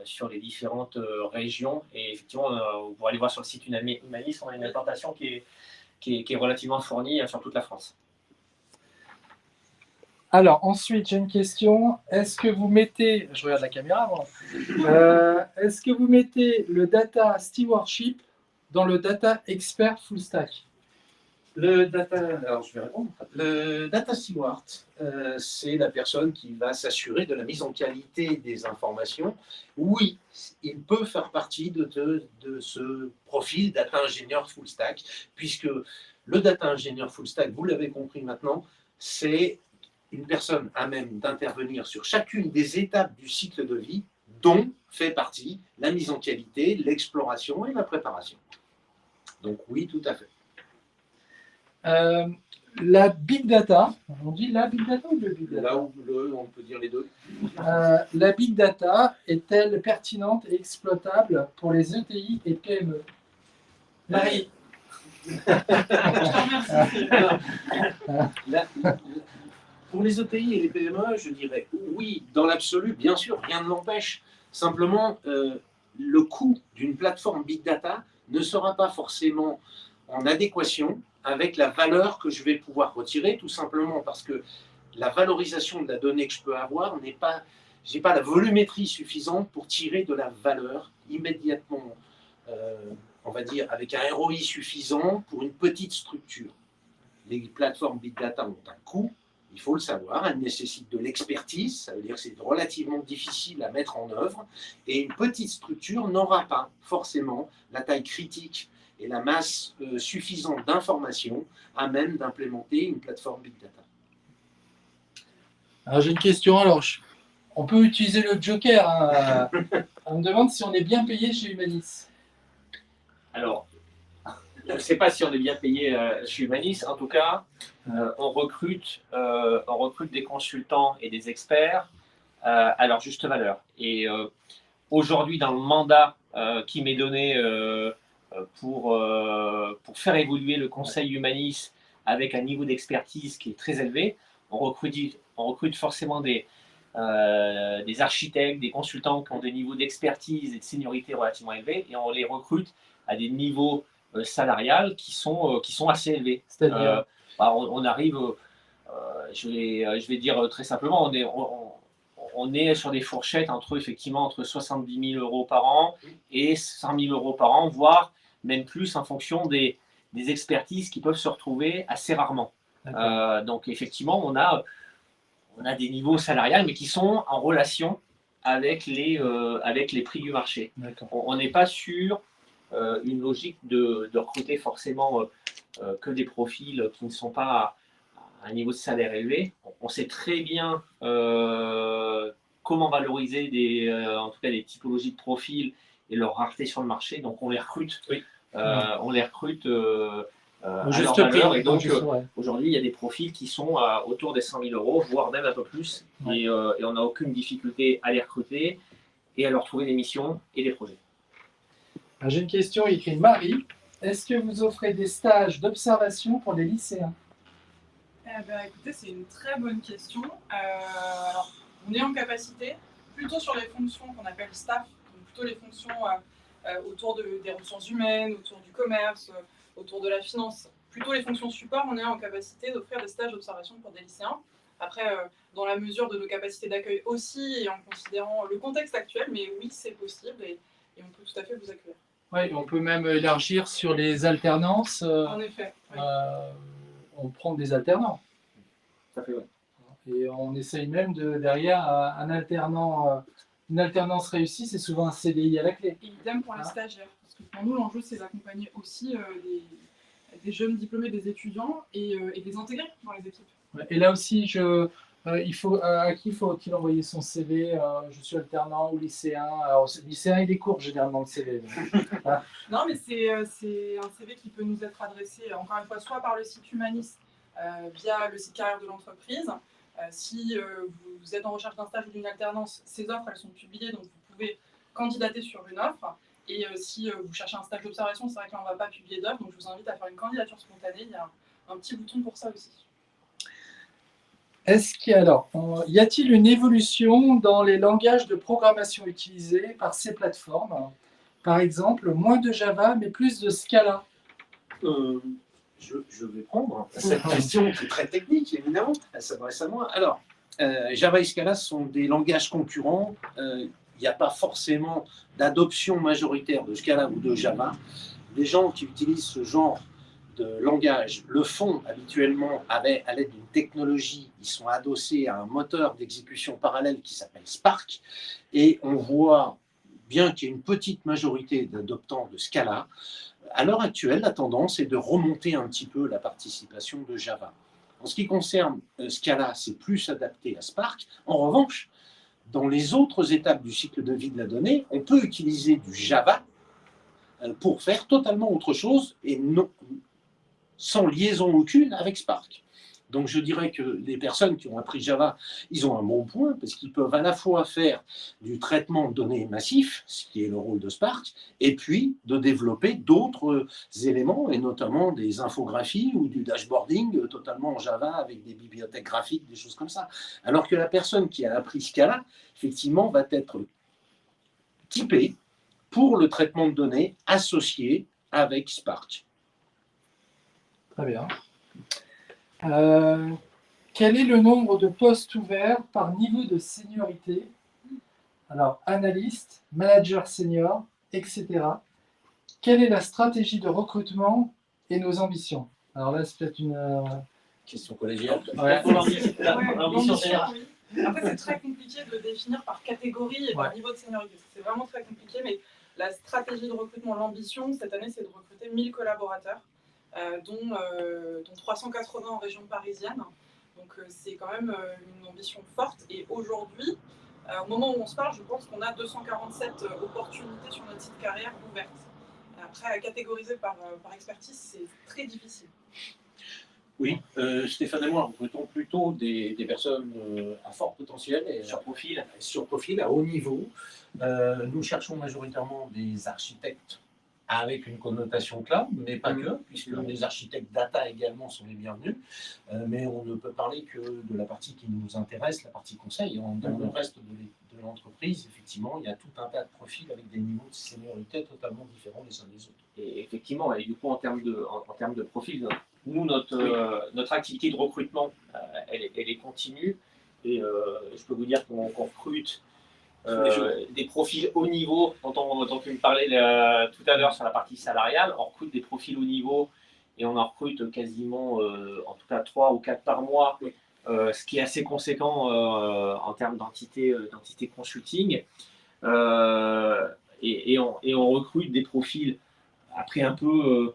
sur les différentes régions, et effectivement, vous pourrez aller voir sur le site Humanis, on a une implantation qui est relativement fournie sur toute la France. Alors, ensuite, j'ai une question. Est-ce que vous mettez, je regarde la caméra, moi. Est-ce que vous mettez le data stewardship dans le data expert full stack? Alors je vais répondre. Le data steward, c'est la personne qui va s'assurer de la mise en qualité des informations. Oui, il peut faire partie de ce profil data ingénieur full stack, puisque le data ingénieur full stack, vous l'avez compris maintenant, c'est une personne à même d'intervenir sur chacune des étapes du cycle de vie, dont fait partie la mise en qualité, l'exploration et la préparation. Donc oui, tout à fait. La big data, on dit la big data ou le big data? Là où on peut dire les deux. La big data est-elle pertinente et exploitable pour les ETI et PME? Marie. Je te remercie. Pour les ETI et les PME, je dirais oui, dans l'absolu, bien sûr, rien ne l'empêche. Simplement, le coût d'une plateforme big data ne sera pas forcément en adéquation avec la valeur que je vais pouvoir retirer, tout simplement parce que la valorisation de la donnée que je peux avoir n'est pas, j'ai pas la volumétrie suffisante pour tirer de la valeur immédiatement, on va dire, avec un ROI suffisant pour une petite structure. Les plateformes big data ont un coût, il faut le savoir, elles nécessitent de l'expertise, ça veut dire que c'est relativement difficile à mettre en œuvre, et une petite structure n'aura pas forcément la taille critique et la masse suffisante d'informations à même d'implémenter une plateforme big data. Alors j'ai une question, alors on peut utiliser le joker, hein. On me demande si on est bien payé chez Humanis. Alors, Je ne sais pas si on est bien payé chez Humanis. En tout cas, on recrute des consultants et des experts à leur juste valeur. Et aujourd'hui, dans le mandat qui m'est donné pour faire évoluer le conseil Humanis avec un niveau d'expertise qui est très élevé, on recrute forcément des architectes, des consultants qui ont des niveaux d'expertise et de seniorité relativement élevés, et on les recrute à des niveaux salariales qui sont assez élevés. C'est-à-dire On arrive, je vais dire très simplement, on est sur des fourchettes entre 70 000 euros par an et 100 000 euros par an, voire même plus en fonction des expertises qui peuvent se retrouver assez rarement. Donc effectivement, on a des niveaux salariales, mais qui sont en relation avec les prix du marché. On n'est pas sur une logique de recruter forcément que des profils qui ne sont pas à un niveau de salaire élevé. On sait très bien comment valoriser en tout cas des typologies de profils et leur rareté sur le marché. Donc on les recrute. Oui. On les recrute à juste leur valeur. prix, Et donc ouais. aujourd'hui, il y a des profils qui sont autour des 100 000 euros, voire même un peu plus. Ouais. Et on n'a aucune difficulté à les recruter et à leur trouver des missions et des projets. Alors, j'ai une question écrite Marie. Est-ce que vous offrez des stages d'observation pour les lycéens? Écoutez, c'est une très bonne question. Alors, on est en capacité, plutôt sur les fonctions qu'on appelle staff, donc plutôt les fonctions autour des ressources humaines, autour du commerce, autour de la finance, plutôt les fonctions support, on est en capacité d'offrir des stages d'observation pour des lycéens. Après, dans la mesure de nos capacités d'accueil aussi, et en considérant le contexte actuel, mais oui, c'est possible, et on peut tout à fait vous accueillir. Oui, on peut même élargir sur les alternances. En effet. Oui. On prend des alternants. Ça fait ouais. Et on essaye même derrière un alternant, une alternance réussie, c'est souvent un CDI à la clé. Et idem pour les stagiaires. Parce que pour nous, l'enjeu, c'est d'accompagner aussi des jeunes diplômés, des étudiants, et les intégrer dans les équipes. Et là aussi, à qui faut-il envoyer son CV? Je suis alternant ou lycéen. Alors, lycéen, il est court généralement le CV. Non, mais c'est un CV qui peut nous être adressé, encore une fois, soit par le site Humanis, via le site carrière de l'entreprise. Si vous êtes en recherche d'un stage ou d'une alternance, ces offres, elles sont publiées, donc vous pouvez candidater sur une offre. Et si vous cherchez un stage d'observation, c'est vrai que là, on ne va pas publier d'offre, donc je vous invite à faire une candidature spontanée. Il y a un petit bouton pour ça aussi. Y a-t-il une évolution dans les langages de programmation utilisés par ces plateformes? Par exemple, moins de Java, mais plus de Scala. Je vais prendre cette question qui est très technique, évidemment. Elle s'adresse à moi. Alors, Java et Scala sont des langages concurrents. Il n'y a pas forcément d'adoption majoritaire de Scala ou de Java. Les gens qui utilisent ce genre de langage le font habituellement à l'aide d'une technologie. Ils sont adossés à un moteur d'exécution parallèle qui s'appelle Spark. Et on voit bien qu'il y a une petite majorité d'adoptants de Scala. À l'heure actuelle, la tendance est de remonter un petit peu la participation de Java. En ce qui concerne Scala, c'est plus adapté à Spark. En revanche, dans les autres étapes du cycle de vie de la donnée, on peut utiliser du Java pour faire totalement autre chose et non, sans liaison aucune avec Spark. Donc je dirais que les personnes qui ont appris Java, ils ont un bon point, parce qu'ils peuvent à la fois faire du traitement de données massif, ce qui est le rôle de Spark, et puis de développer d'autres éléments, et notamment des infographies ou du dashboarding totalement en Java avec des bibliothèques graphiques, des choses comme ça. Alors que la personne qui a appris Scala, effectivement, va être typée pour le traitement de données associé avec Spark. Très bien. Quel est le nombre de postes ouverts par niveau de seniorité? Alors, analyste, manager senior, etc. Quelle est la stratégie de recrutement et nos ambitions? Alors là, c'est peut-être une question collégiale. Ouais. L'ambition générale. Après, c'est très compliqué de définir par catégorie et par niveau de seniorité. C'est vraiment très compliqué, mais la stratégie de recrutement, l'ambition, cette année, c'est de recruter 1000 collaborateurs. Dont 380 en région parisienne. Donc c'est quand même une ambition forte. Et aujourd'hui, au moment où on se parle, je pense qu'on a 247 opportunités sur notre site carrière ouvertes. après, à catégoriser par expertise, c'est très difficile. Oui, Stéphane et moi recrutons plutôt des personnes à fort potentiel et sur profil, à haut niveau. Nous cherchons majoritairement des architectes avec une connotation cloud, mais pas que, puisque les architectes data également sont les bienvenus. Mais on ne peut parler que de la partie qui nous intéresse, la partie conseil. Dans le reste de l'entreprise, effectivement, il y a tout un tas de profils avec des niveaux de seniorité totalement différents les uns des autres. Et effectivement, et du coup, en termes de profil, nous, notre activité de recrutement, elle est continue. Et je peux vous dire qu'on recrute des profils haut niveau, dont tu me parlais tout à l'heure sur la partie salariale. On recrute des profils haut niveau et on en recrute quasiment, en tout cas 3 ou 4 par mois, ce qui est assez conséquent en termes d'entité consulting. Et on recrute des profils après un peu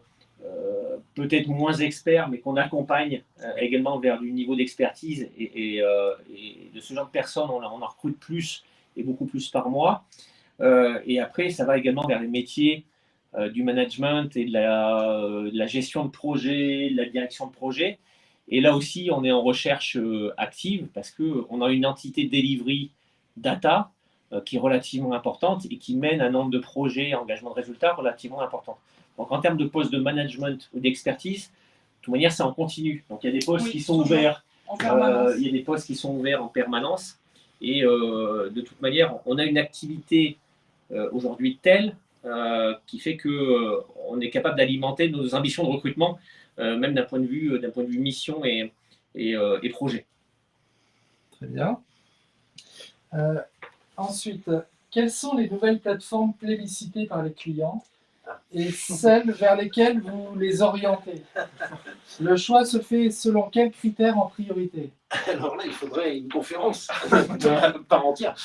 peut-être moins experts, mais qu'on accompagne également vers du niveau d'expertise. Et de ce genre de personnes, on en recrute plus et beaucoup plus par mois. Et après, ça va également vers les métiers du management et de la gestion de projet, de la direction de projet. Et là aussi, on est en recherche active parce qu'on a une entité delivery data qui est relativement importante et qui mène un nombre de projets, engagement de résultats relativement important. Donc, en termes de postes de management ou d'expertise, de toute manière, c'est en continu. Donc, il y a des postes qui sont ouverts. Il y a des postes qui sont ouverts en permanence. Et de toute manière, on a une activité aujourd'hui telle qui fait qu'on est capable d'alimenter nos ambitions de recrutement, même d'un point de vue mission et projet. Très bien. Ensuite, quelles sont les nouvelles plateformes plébiscitées par les clients et celles vers lesquelles vous les orientez? Le choix se fait selon quels critères en priorité? Alors là, il faudrait une conférence de part entière.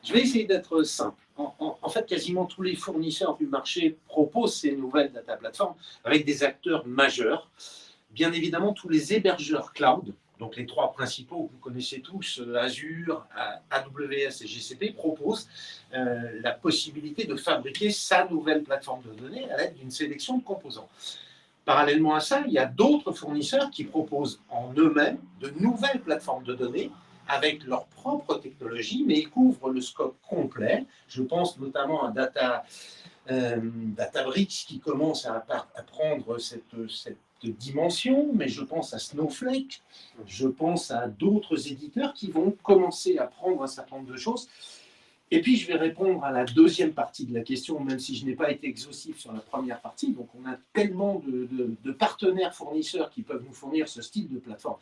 Je vais essayer d'être simple. En fait, quasiment tous les fournisseurs du marché proposent ces nouvelles data platforms avec des acteurs majeurs. Bien évidemment, tous les hébergeurs cloud, donc les 3 principaux que vous connaissez tous, Azure, AWS et GCP, proposent la possibilité de fabriquer sa nouvelle plateforme de données à l'aide d'une sélection de composants. Parallèlement à ça, il y a d'autres fournisseurs qui proposent en eux-mêmes de nouvelles plateformes de données avec leur propre technologie, mais ils couvrent le scope complet. Je pense notamment à Databricks qui commence à prendre cette dimension, mais je pense à Snowflake, je pense à d'autres éditeurs qui vont commencer à prendre un certain nombre de choses. Et puis, je vais répondre à la deuxième partie de la question, même si je n'ai pas été exhaustif sur la première partie. Donc, on a tellement de partenaires fournisseurs qui peuvent nous fournir ce style de plateforme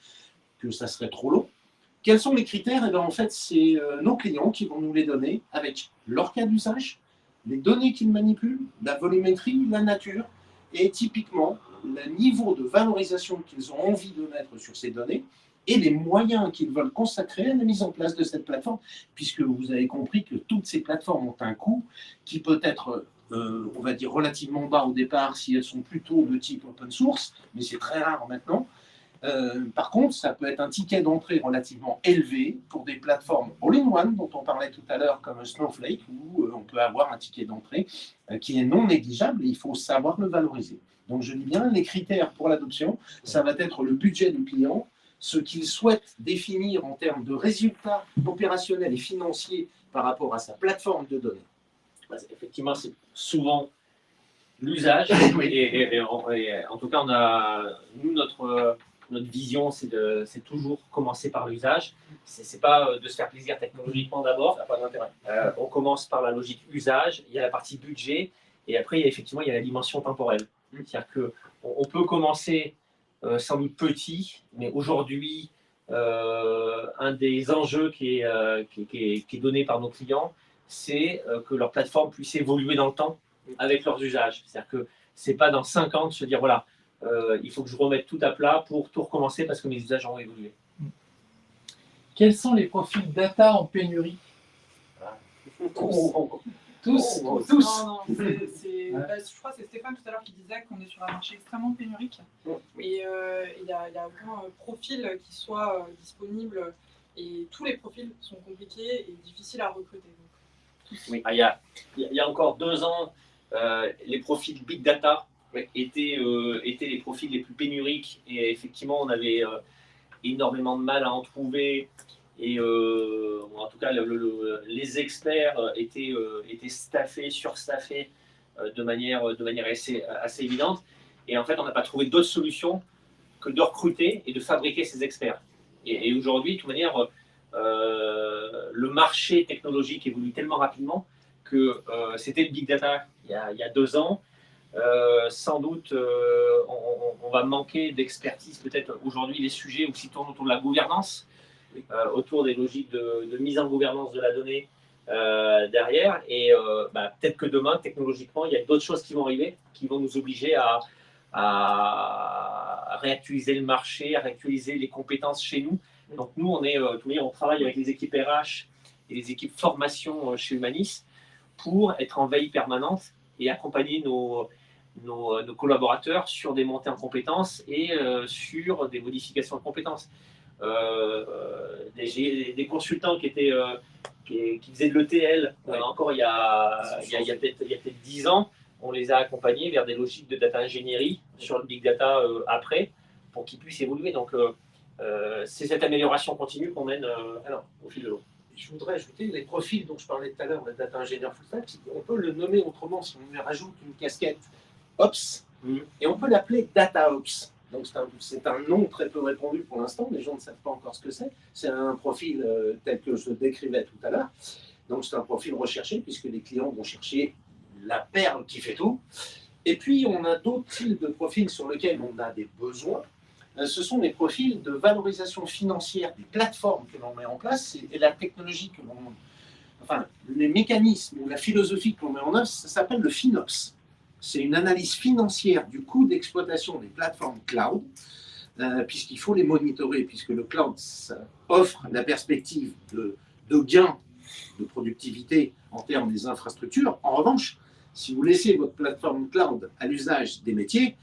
que ça serait trop long. Quels sont les critères? Eh bien, en fait, c'est nos clients qui vont nous les donner avec leur cas d'usage, les données qu'ils manipulent, la volumétrie, la nature, et typiquement le niveau de valorisation qu'ils ont envie de mettre sur ces données et les moyens qu'ils veulent consacrer à la mise en place de cette plateforme, puisque vous avez compris que toutes ces plateformes ont un coût qui peut être, on va dire, relativement bas au départ si elles sont plutôt de type open source, mais c'est très rare maintenant. Par contre, ça peut être un ticket d'entrée relativement élevé pour des plateformes all-in-one dont on parlait tout à l'heure comme Snowflake, où on peut avoir un ticket d'entrée qui est non négligeable et il faut savoir le valoriser. Donc je dis bien, les critères pour l'adoption, ça va être le budget du client, ce qu'il souhaite définir en termes de résultats opérationnels et financiers par rapport à sa plateforme de données. Effectivement, c'est souvent l'usage. Oui. Et en tout cas, nous, notre vision, c'est toujours commencer par l'usage. C'est pas de se faire plaisir technologiquement d'abord. Ça n'a pas d'intérêt. On commence par la logique usage, il y a la partie budget, et après, il y a la dimension temporelle. C'est-à-dire qu'on peut commencer sans doute petit, mais aujourd'hui, un des enjeux qui est donné par nos clients, c'est que leur plateforme puisse évoluer dans le temps avec leurs usages. C'est-à-dire que ce n'est pas dans 5 ans de se dire, voilà, il faut que je remette tout à plat pour tout recommencer parce que mes usages ont évolué. Quels sont les profils data en pénurie? Tous. Non, je crois que c'est Stéphane tout à l'heure qui disait qu'on est sur un marché extrêmement pénurique. Et il n'y a aucun profil qui soit disponible. Et tous les profils sont compliqués et difficiles à recruter. Oui, il y a encore 2 ans, les profils big data étaient les profils les plus pénuriques et effectivement on avait énormément de mal à en trouver et en tout cas les experts étaient staffés, surstaffés de manière assez évidente et en fait on n'a pas trouvé d'autre solution que de recruter et de fabriquer ces experts. Et aujourd'hui, de toute manière, le marché technologique évolue tellement rapidement que c'était le big data il y a 2 ans. Sans doute, on va manquer d'expertise. Peut-être aujourd'hui, les sujets aussi tournent autour de la gouvernance, autour des logiques de mise en gouvernance de la donnée derrière. Et peut-être que demain, technologiquement, il y a d'autres choses qui vont arriver, qui vont nous obliger à réactualiser le marché, à réactualiser les compétences chez nous. Donc nous, on travaille avec les équipes RH et les équipes formation chez Humanis pour être en veille permanente et accompagner nos collaborateurs sur des montées en compétences et sur des modifications de compétences. Des consultants qui faisaient de l'ETL encore il y a peut-être 10 ans, on les a accompagnés vers des logiques de data ingénierie sur le big data après, pour qu'ils puissent évoluer. Donc, c'est cette amélioration continue qu'on mène au fil de l'eau. Je voudrais ajouter les profils dont je parlais tout à l'heure, le data ingénieur full stack, on peut le nommer autrement si on lui rajoute une casquette Ops, et on peut l'appeler Data Ops. Donc c'est un nom très peu répandu pour l'instant, les gens ne savent pas encore ce que c'est. C'est un profil tel que je le décrivais tout à l'heure. Donc c'est un profil recherché puisque les clients vont chercher la perle qui fait tout. Et puis on a d'autres types de profils sur lesquels on a des besoins. Ce sont les profils de valorisation financière des plateformes que l'on met en place et la technologie que l'on... Enfin, les mécanismes ou la philosophie que l'on met en œuvre, ça s'appelle le FinOps. C'est une analyse financière du coût d'exploitation des plateformes cloud, puisqu'il faut les monitorer, puisque le cloud ça offre la perspective de gains de productivité en termes des infrastructures. En revanche, si vous laissez votre plateforme cloud à l'usage des métiers,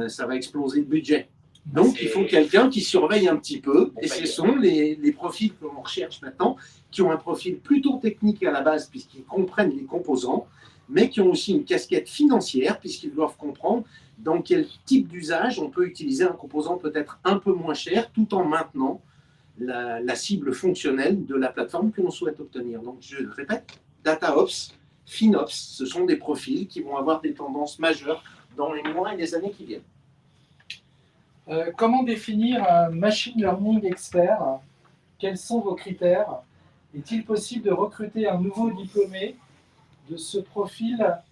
ça va exploser le budget. Donc, il faut quelqu'un qui surveille un petit peu, et ce sont les profils que l'on recherche maintenant, qui ont un profil plutôt technique à la base, puisqu'ils comprennent les composants, mais qui ont aussi une casquette financière, puisqu'ils doivent comprendre dans quel type d'usage on peut utiliser un composant peut-être un peu moins cher, tout en maintenant la cible fonctionnelle de la plateforme que l'on souhaite obtenir. Donc, je répète, DataOps, FinOps, ce sont des profils qui vont avoir des tendances majeures dans les mois et les années qui viennent. Comment définir un machine learning expert? Quels sont vos critères? Est-il possible de recruter un nouveau diplômé de ce profil-là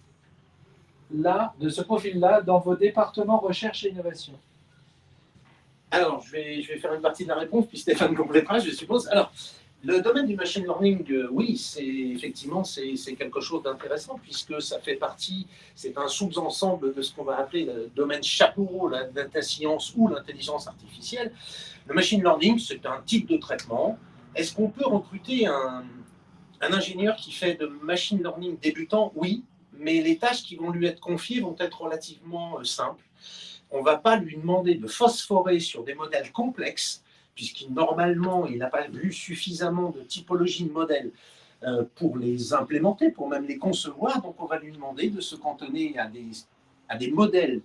dans vos départements recherche et innovation? Alors, je vais faire une partie de la réponse, puis Stéphane complétera, je suppose. Alors, le domaine du machine learning, oui, effectivement, c'est quelque chose d'intéressant, puisque ça fait partie, c'est un sous-ensemble de ce qu'on va appeler le domaine chapeau, la data science ou l'intelligence artificielle. Le machine learning, c'est un type de traitement. Est-ce qu'on peut recruter un ingénieur qui fait de machine learning débutant? Oui, mais les tâches qui vont lui être confiées vont être relativement simples. On ne va pas lui demander de phosphorer sur des modèles complexes, puisqu'il normalement, il n'a pas vu suffisamment de typologie de modèles pour les implémenter, pour même les concevoir. Donc, on va lui demander de se cantonner à des modèles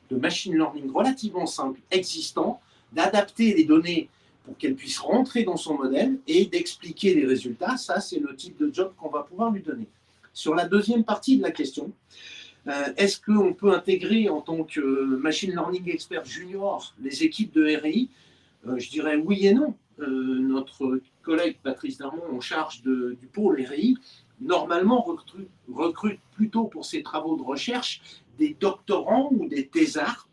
de machine learning relativement simples, existants, d'adapter les données pour qu'elles puissent rentrer dans son modèle et d'expliquer les résultats. Ça, c'est le type de job qu'on va pouvoir lui donner. Sur la deuxième partie de la question, est-ce qu'on peut intégrer en tant que machine learning expert junior les équipes de RI? Je dirais oui et non. Notre collègue Patrice Darmon, en charge du pôle RI, normalement recrute plutôt pour ses travaux de recherche des doctorants ou des thésards,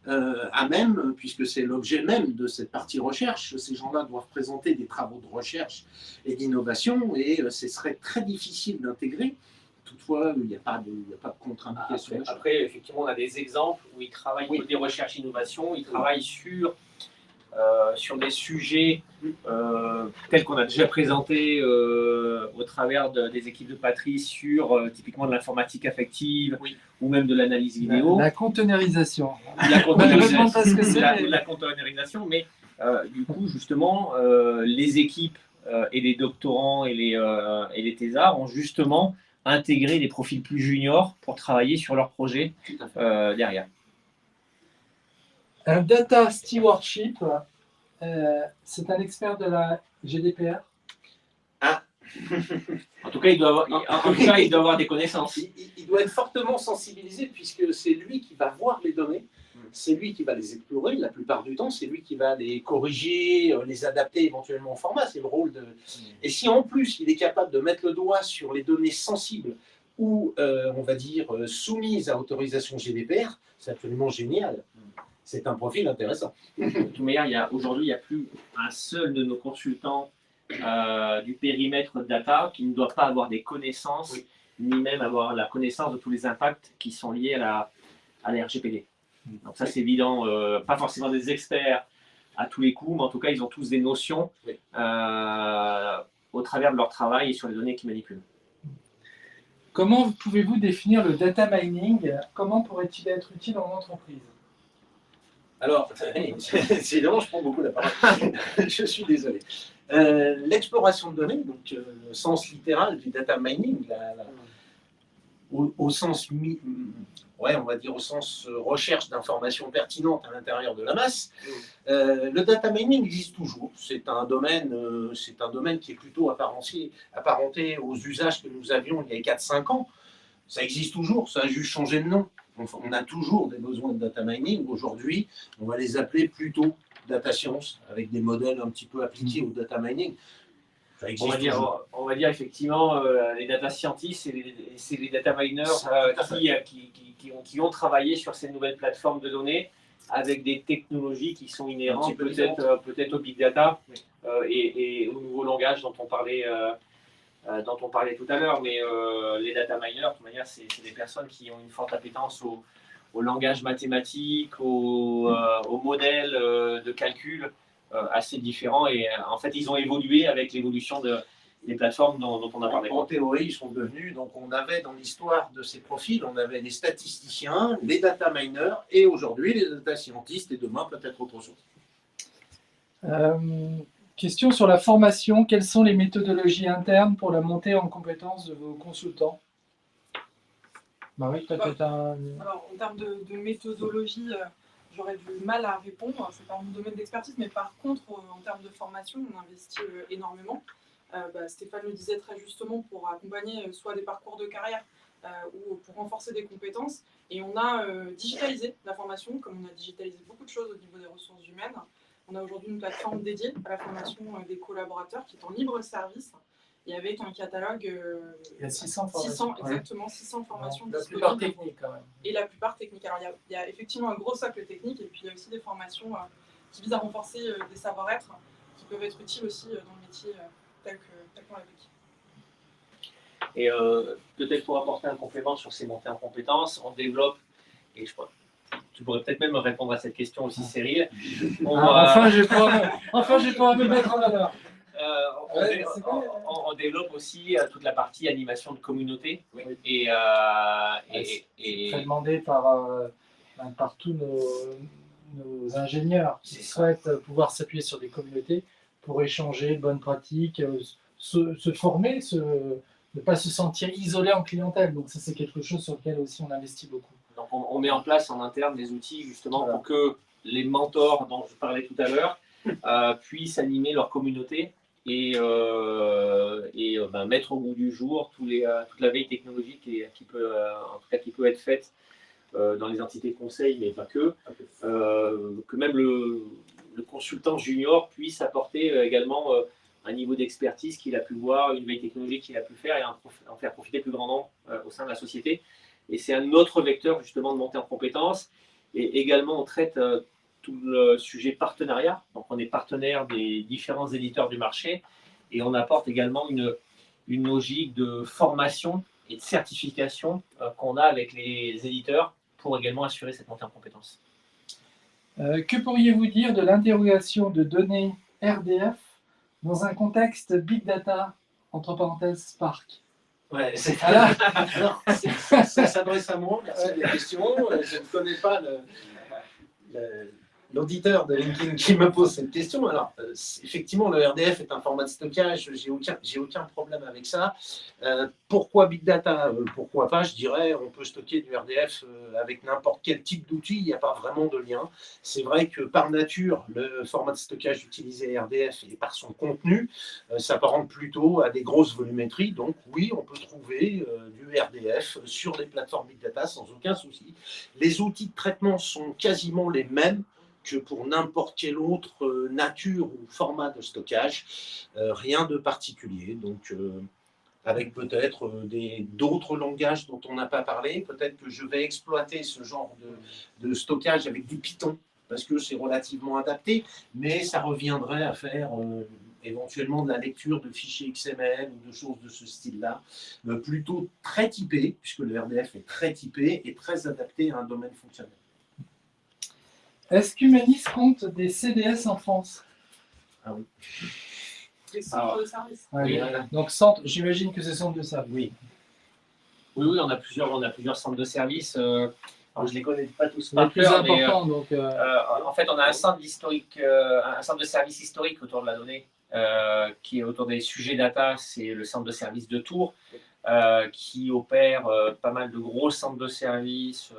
à même, puisque c'est l'objet même de cette partie recherche. Ces gens-là doivent présenter des travaux de recherche et d'innovation, et ce serait très difficile d'intégrer. Toutefois, il n'y a pas de contre-indication. Après, effectivement, on a des exemples où ils travaillent côté recherche et innovation, ils travaillent sur des sujets tels qu'on a déjà présentés au travers des équipes de Patrice sur typiquement de l'informatique affective ou même de l'analyse vidéo. La containerisation. La containerisation, mais du coup, justement, les équipes et les doctorants et les thésards ont justement intégrer des profils plus juniors pour travailler sur leur projet derrière. Un data stewardship, c'est un expert de la GDPR. En tout cas, il doit avoir des connaissances. Il doit être fortement sensibilisé puisque c'est lui qui va voir les données, c'est lui qui va les explorer la plupart du temps, c'est lui qui va les corriger, les adapter éventuellement au format, c'est le rôle de... Et si en plus il est capable de mettre le doigt sur les données sensibles ou, on va dire, soumises à autorisation GDPR, c'est absolument génial. C'est un profil intéressant. De toute manière, aujourd'hui, il n'y a plus un seul de nos consultants du périmètre data qui ne doit pas avoir des connaissances, ni même avoir la connaissance de tous les impacts qui sont liés à la RGPD. Donc ça, c'est évident, pas forcément des experts à tous les coups, mais en tout cas, ils ont tous des notions au travers de leur travail et sur les données qu'ils manipulent. Comment pouvez-vous définir le data mining? Comment pourrait-il être utile en entreprise? Alors, c'est vraiment, je prends beaucoup la parole. Je suis désolé. L'exploration de données, donc le sens littéral du data mining, au sens, on va dire au sens recherche d'informations pertinentes à l'intérieur de la masse, le data mining existe toujours. C'est un domaine qui est plutôt apparenté aux usages que nous avions il y a 4-5 ans. Ça existe toujours, ça a juste changé de nom. On a toujours des besoins de data mining. Aujourd'hui, on va les appeler plutôt data science, avec des modèles un petit peu appliqués au data mining. Ça existe on va dire effectivement, les data scientists, c'est les data miners qui ont travaillé sur ces nouvelles plateformes de données avec des technologies qui sont inhérentes peut-être au big data et au nouveau langage dont on parlait tout à l'heure. Mais les data miners, de toute manière, c'est des personnes qui ont une forte appétence au langage mathématique, au modèle de calcul assez différents. Et en fait, ils ont évolué avec l'évolution des plateformes dont on a parlé. En théorie, ils sont devenus, donc on avait dans l'histoire de ces profils, on avait les statisticiens, les data miners, et aujourd'hui les data scientists, et demain peut-être autre chose. Question sur la formation. Quelles sont les méthodologies internes pour la montée en compétences de vos consultants? Marie, peut-être Alors, en termes de méthodologie, j'aurais du mal à répondre. C'est pas mon domaine d'expertise, mais par contre, en termes de formation, on investit énormément. Stéphane le disait très justement, pour accompagner soit des parcours de carrière ou pour renforcer des compétences. Et on a digitalisé la formation, comme on a digitalisé beaucoup de choses au niveau des ressources humaines. On a aujourd'hui une plateforme dédiée à la formation des collaborateurs qui est en libre service et avec un catalogue. Il y a 600 formations. Exactement, 600 formations la disponibles. plupart techniques quand même. Et la plupart techniques. Alors il y a effectivement un gros socle technique et puis il y a aussi des formations qui visent à renforcer des savoir-être qui peuvent être utiles aussi dans le métier tel qu'on l'a vécu. Et peut-être pour apporter un complément sur ces montées en compétences, on développe, et je crois tu pourrais peut-être même répondre à cette question aussi, Cyril. Enfin, je vais pouvoir me mettre en valeur. On développe aussi toute la partie animation de communauté. Oui. Et très demandé par tous nos ingénieurs qui souhaitent pouvoir s'appuyer sur des communautés pour échanger de bonnes pratiques, se former, ne pas se sentir isolé en clientèle. Donc ça, c'est quelque chose sur lequel aussi on investit beaucoup. Donc on met en place en interne des outils justement pour que les mentors dont je parlais tout à l'heure puissent animer leur communauté et mettre au goût du jour toute la veille technologique qui peut être faite dans les entités de conseil, mais pas que même le consultant junior puisse apporter également un niveau d'expertise qu'il a pu voir, une veille technologique qu'il a pu faire et en faire profiter plus grand nombre au sein de la société. Et c'est un autre vecteur justement de montée en compétences. Et également, on traite tout le sujet partenariat. Donc, on est partenaire des différents éditeurs du marché et on apporte également une logique de formation et de certification qu'on a avec les éditeurs pour également assurer cette montée en compétences. Que pourriez-vous dire de l'interrogation de données RDF dans un contexte Big Data, entre parenthèses Spark? Ouais, alors, ça s'adresse à moi, merci de la question. Je ne connais pas l'auditeur de LinkedIn qui me pose cette question. Alors, effectivement, le RDF est un format de stockage, j'ai aucun problème avec ça. Pourquoi Big Data? Pourquoi pas? Je dirais, on peut stocker du RDF avec n'importe quel type d'outil, il n'y a pas vraiment de lien. C'est vrai que par nature, le format de stockage utilisé est RDF et par son contenu, s'apparente plutôt à des grosses volumétries. Donc oui, on peut trouver du RDF sur des plateformes Big Data sans aucun souci. Les outils de traitement sont quasiment les mêmes que pour n'importe quelle autre nature ou format de stockage, rien de particulier. Donc, avec peut-être d'autres langages dont on n'a pas parlé, peut-être que je vais exploiter ce genre de stockage avec du Python, parce que c'est relativement adapté, mais ça reviendrait à faire éventuellement de la lecture de fichiers XML ou de choses de ce style-là, plutôt très typé, puisque le RDF est très typé et très adapté à un domaine fonctionnel. Est-ce qu'Humanis compte des CDS en France? Ah oui. Des centres de service. Ouais, Oui. donc centre, j'imagine que c'est centre de service. Oui. Oui, on a plusieurs centres de services. Alors, je ne les connais pas tous Les par plus cœur, mais importants, donc. en fait, on a un centre de service historique autour de la donnée, qui est autour des sujets data. C'est le centre de service de Tours, qui opère pas mal de gros centres de service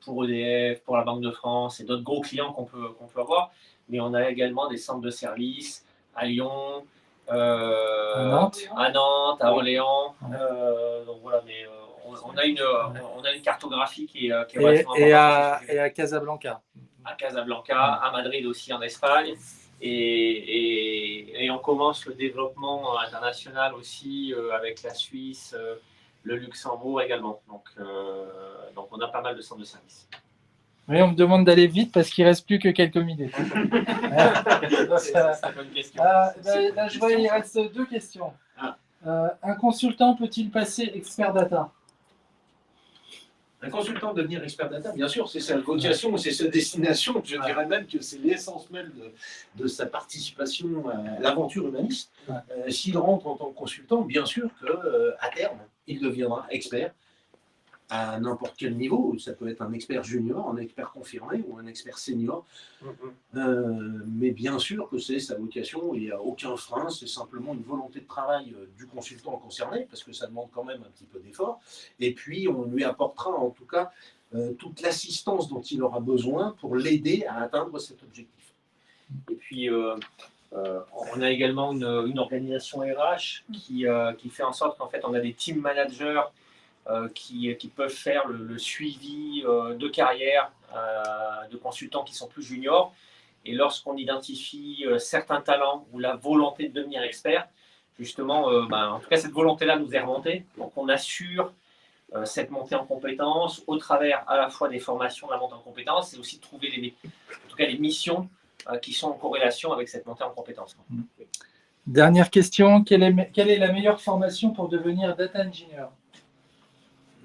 pour EDF, pour la Banque de France et d'autres gros clients qu'on peut avoir. Mais on a également des centres de service à Lyon, À Nantes. à Orléans. Ouais. Donc voilà, mais on a une cartographie qui est relativement Et importante. à Casablanca. À Casablanca, à Madrid aussi en Espagne. Et on commence le développement international aussi avec la Suisse, le Luxembourg également. Donc on a pas mal de centres de service. Oui, on me demande d'aller vite parce qu'il ne reste plus que quelques minutes. C'est une bonne question. Là, je vois, il reste 2 questions. Un consultant peut-il passer expert data? Un consultant devenir expert data, bien sûr, c'est sa vocation, c'est sa destination. Je dirais même que c'est l'essence même de sa participation à l'aventure humaniste. S'il rentre en tant que consultant, bien sûr qu'à terme, il deviendra expert à n'importe quel niveau. Ça peut être un expert junior, un expert confirmé ou un expert senior. Mais bien sûr que c'est sa vocation, il n'y a aucun frein, c'est simplement une volonté de travail du consultant concerné, parce que ça demande quand même un petit peu d'effort. Et puis, on lui apportera en tout cas toute l'assistance dont il aura besoin pour l'aider à atteindre cet objectif. Et puis, on a également une organisation RH qui fait en sorte qu'en fait, on a des team managers qui peuvent faire le suivi de carrière de consultants qui sont plus juniors. Et lorsqu'on identifie certains talents ou la volonté de devenir expert, justement, en tout cas, cette volonté-là nous est remontée. Donc, on assure cette montée en compétences au travers à la fois des formations de la montée en compétences et aussi de trouver les missions qui sont en corrélation avec cette montée en compétences. Dernière question, quelle est la meilleure formation pour devenir data engineer?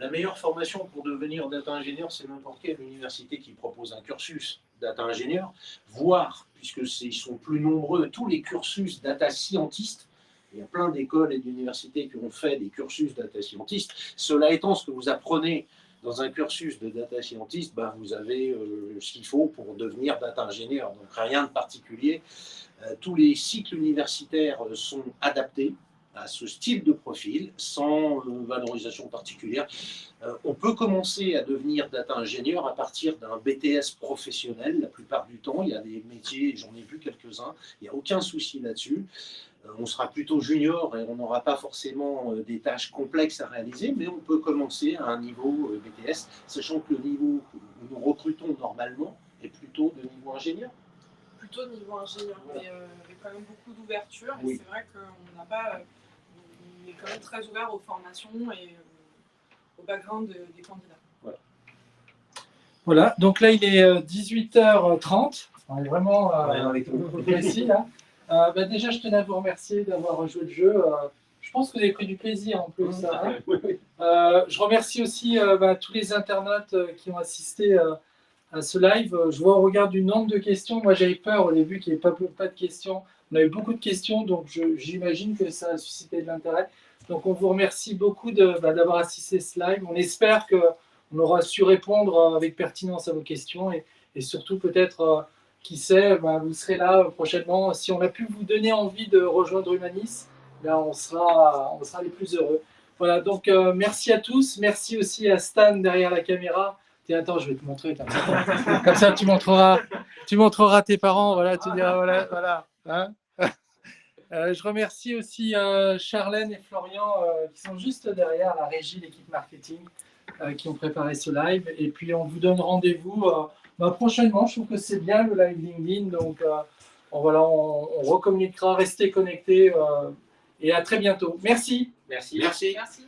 La meilleure formation pour devenir data ingénieur, c'est n'importe quelle université qui propose un cursus data ingénieur, voire, puisqu'ils sont plus nombreux, tous les cursus data scientist. Il y a plein d'écoles et d'universités qui ont fait des cursus data scientist. Cela étant, ce que vous apprenez dans un cursus de data scientist, vous avez ce qu'il faut pour devenir data ingénieur. Donc rien de particulier. Tous les cycles universitaires sont adaptés à ce style de profil, sans valorisation particulière. On peut commencer à devenir data ingénieur à partir d'un BTS professionnel, la plupart du temps. Il y a des métiers, j'en ai vu quelques-uns, il n'y a aucun souci là-dessus. On sera plutôt junior et on n'aura pas forcément des tâches complexes à réaliser, mais on peut commencer à un niveau BTS, sachant que le niveau où nous recrutons normalement est plutôt de niveau ingénieur. Plutôt niveau ingénieur, mais il y a quand même beaucoup d'ouverture. Oui. Et c'est vrai qu'on n'a pas... on est quand même très ouvert aux formations et au background des candidats. Voilà, donc là il est 18h30, on est vraiment précis là. Déjà je tenais à vous remercier d'avoir joué le jeu. Je pense que vous avez pris du plaisir en plus. Je remercie aussi tous les internautes qui ont assisté à ce live. Je vois au regard du nombre de questions, moi j'avais peur au début qu'il n'y ait pas de questions. On avait beaucoup de questions, donc j'imagine que ça a suscité de l'intérêt. Donc on vous remercie beaucoup d'avoir assisté à ce live. On espère qu'on aura su répondre avec pertinence à vos questions et et surtout peut-être, qui sait, vous serez là prochainement. Si on a pu vous donner envie de rejoindre Humanis, là, on sera les plus heureux. Voilà, donc merci à tous. Merci aussi à Stan derrière la caméra. Tiens, attends, je vais te montrer. Comme ça, tu montreras tes parents. Voilà, tu diras, voilà. Hein. Je remercie aussi Charlène et Florian qui sont juste derrière la régie, l'équipe marketing, qui ont préparé ce live. Et puis, on vous donne rendez-vous prochainement. Je trouve que c'est bien le live LinkedIn. Donc, on recommuniquera. Restez connectés et à très bientôt. Merci. Merci. Merci. Merci.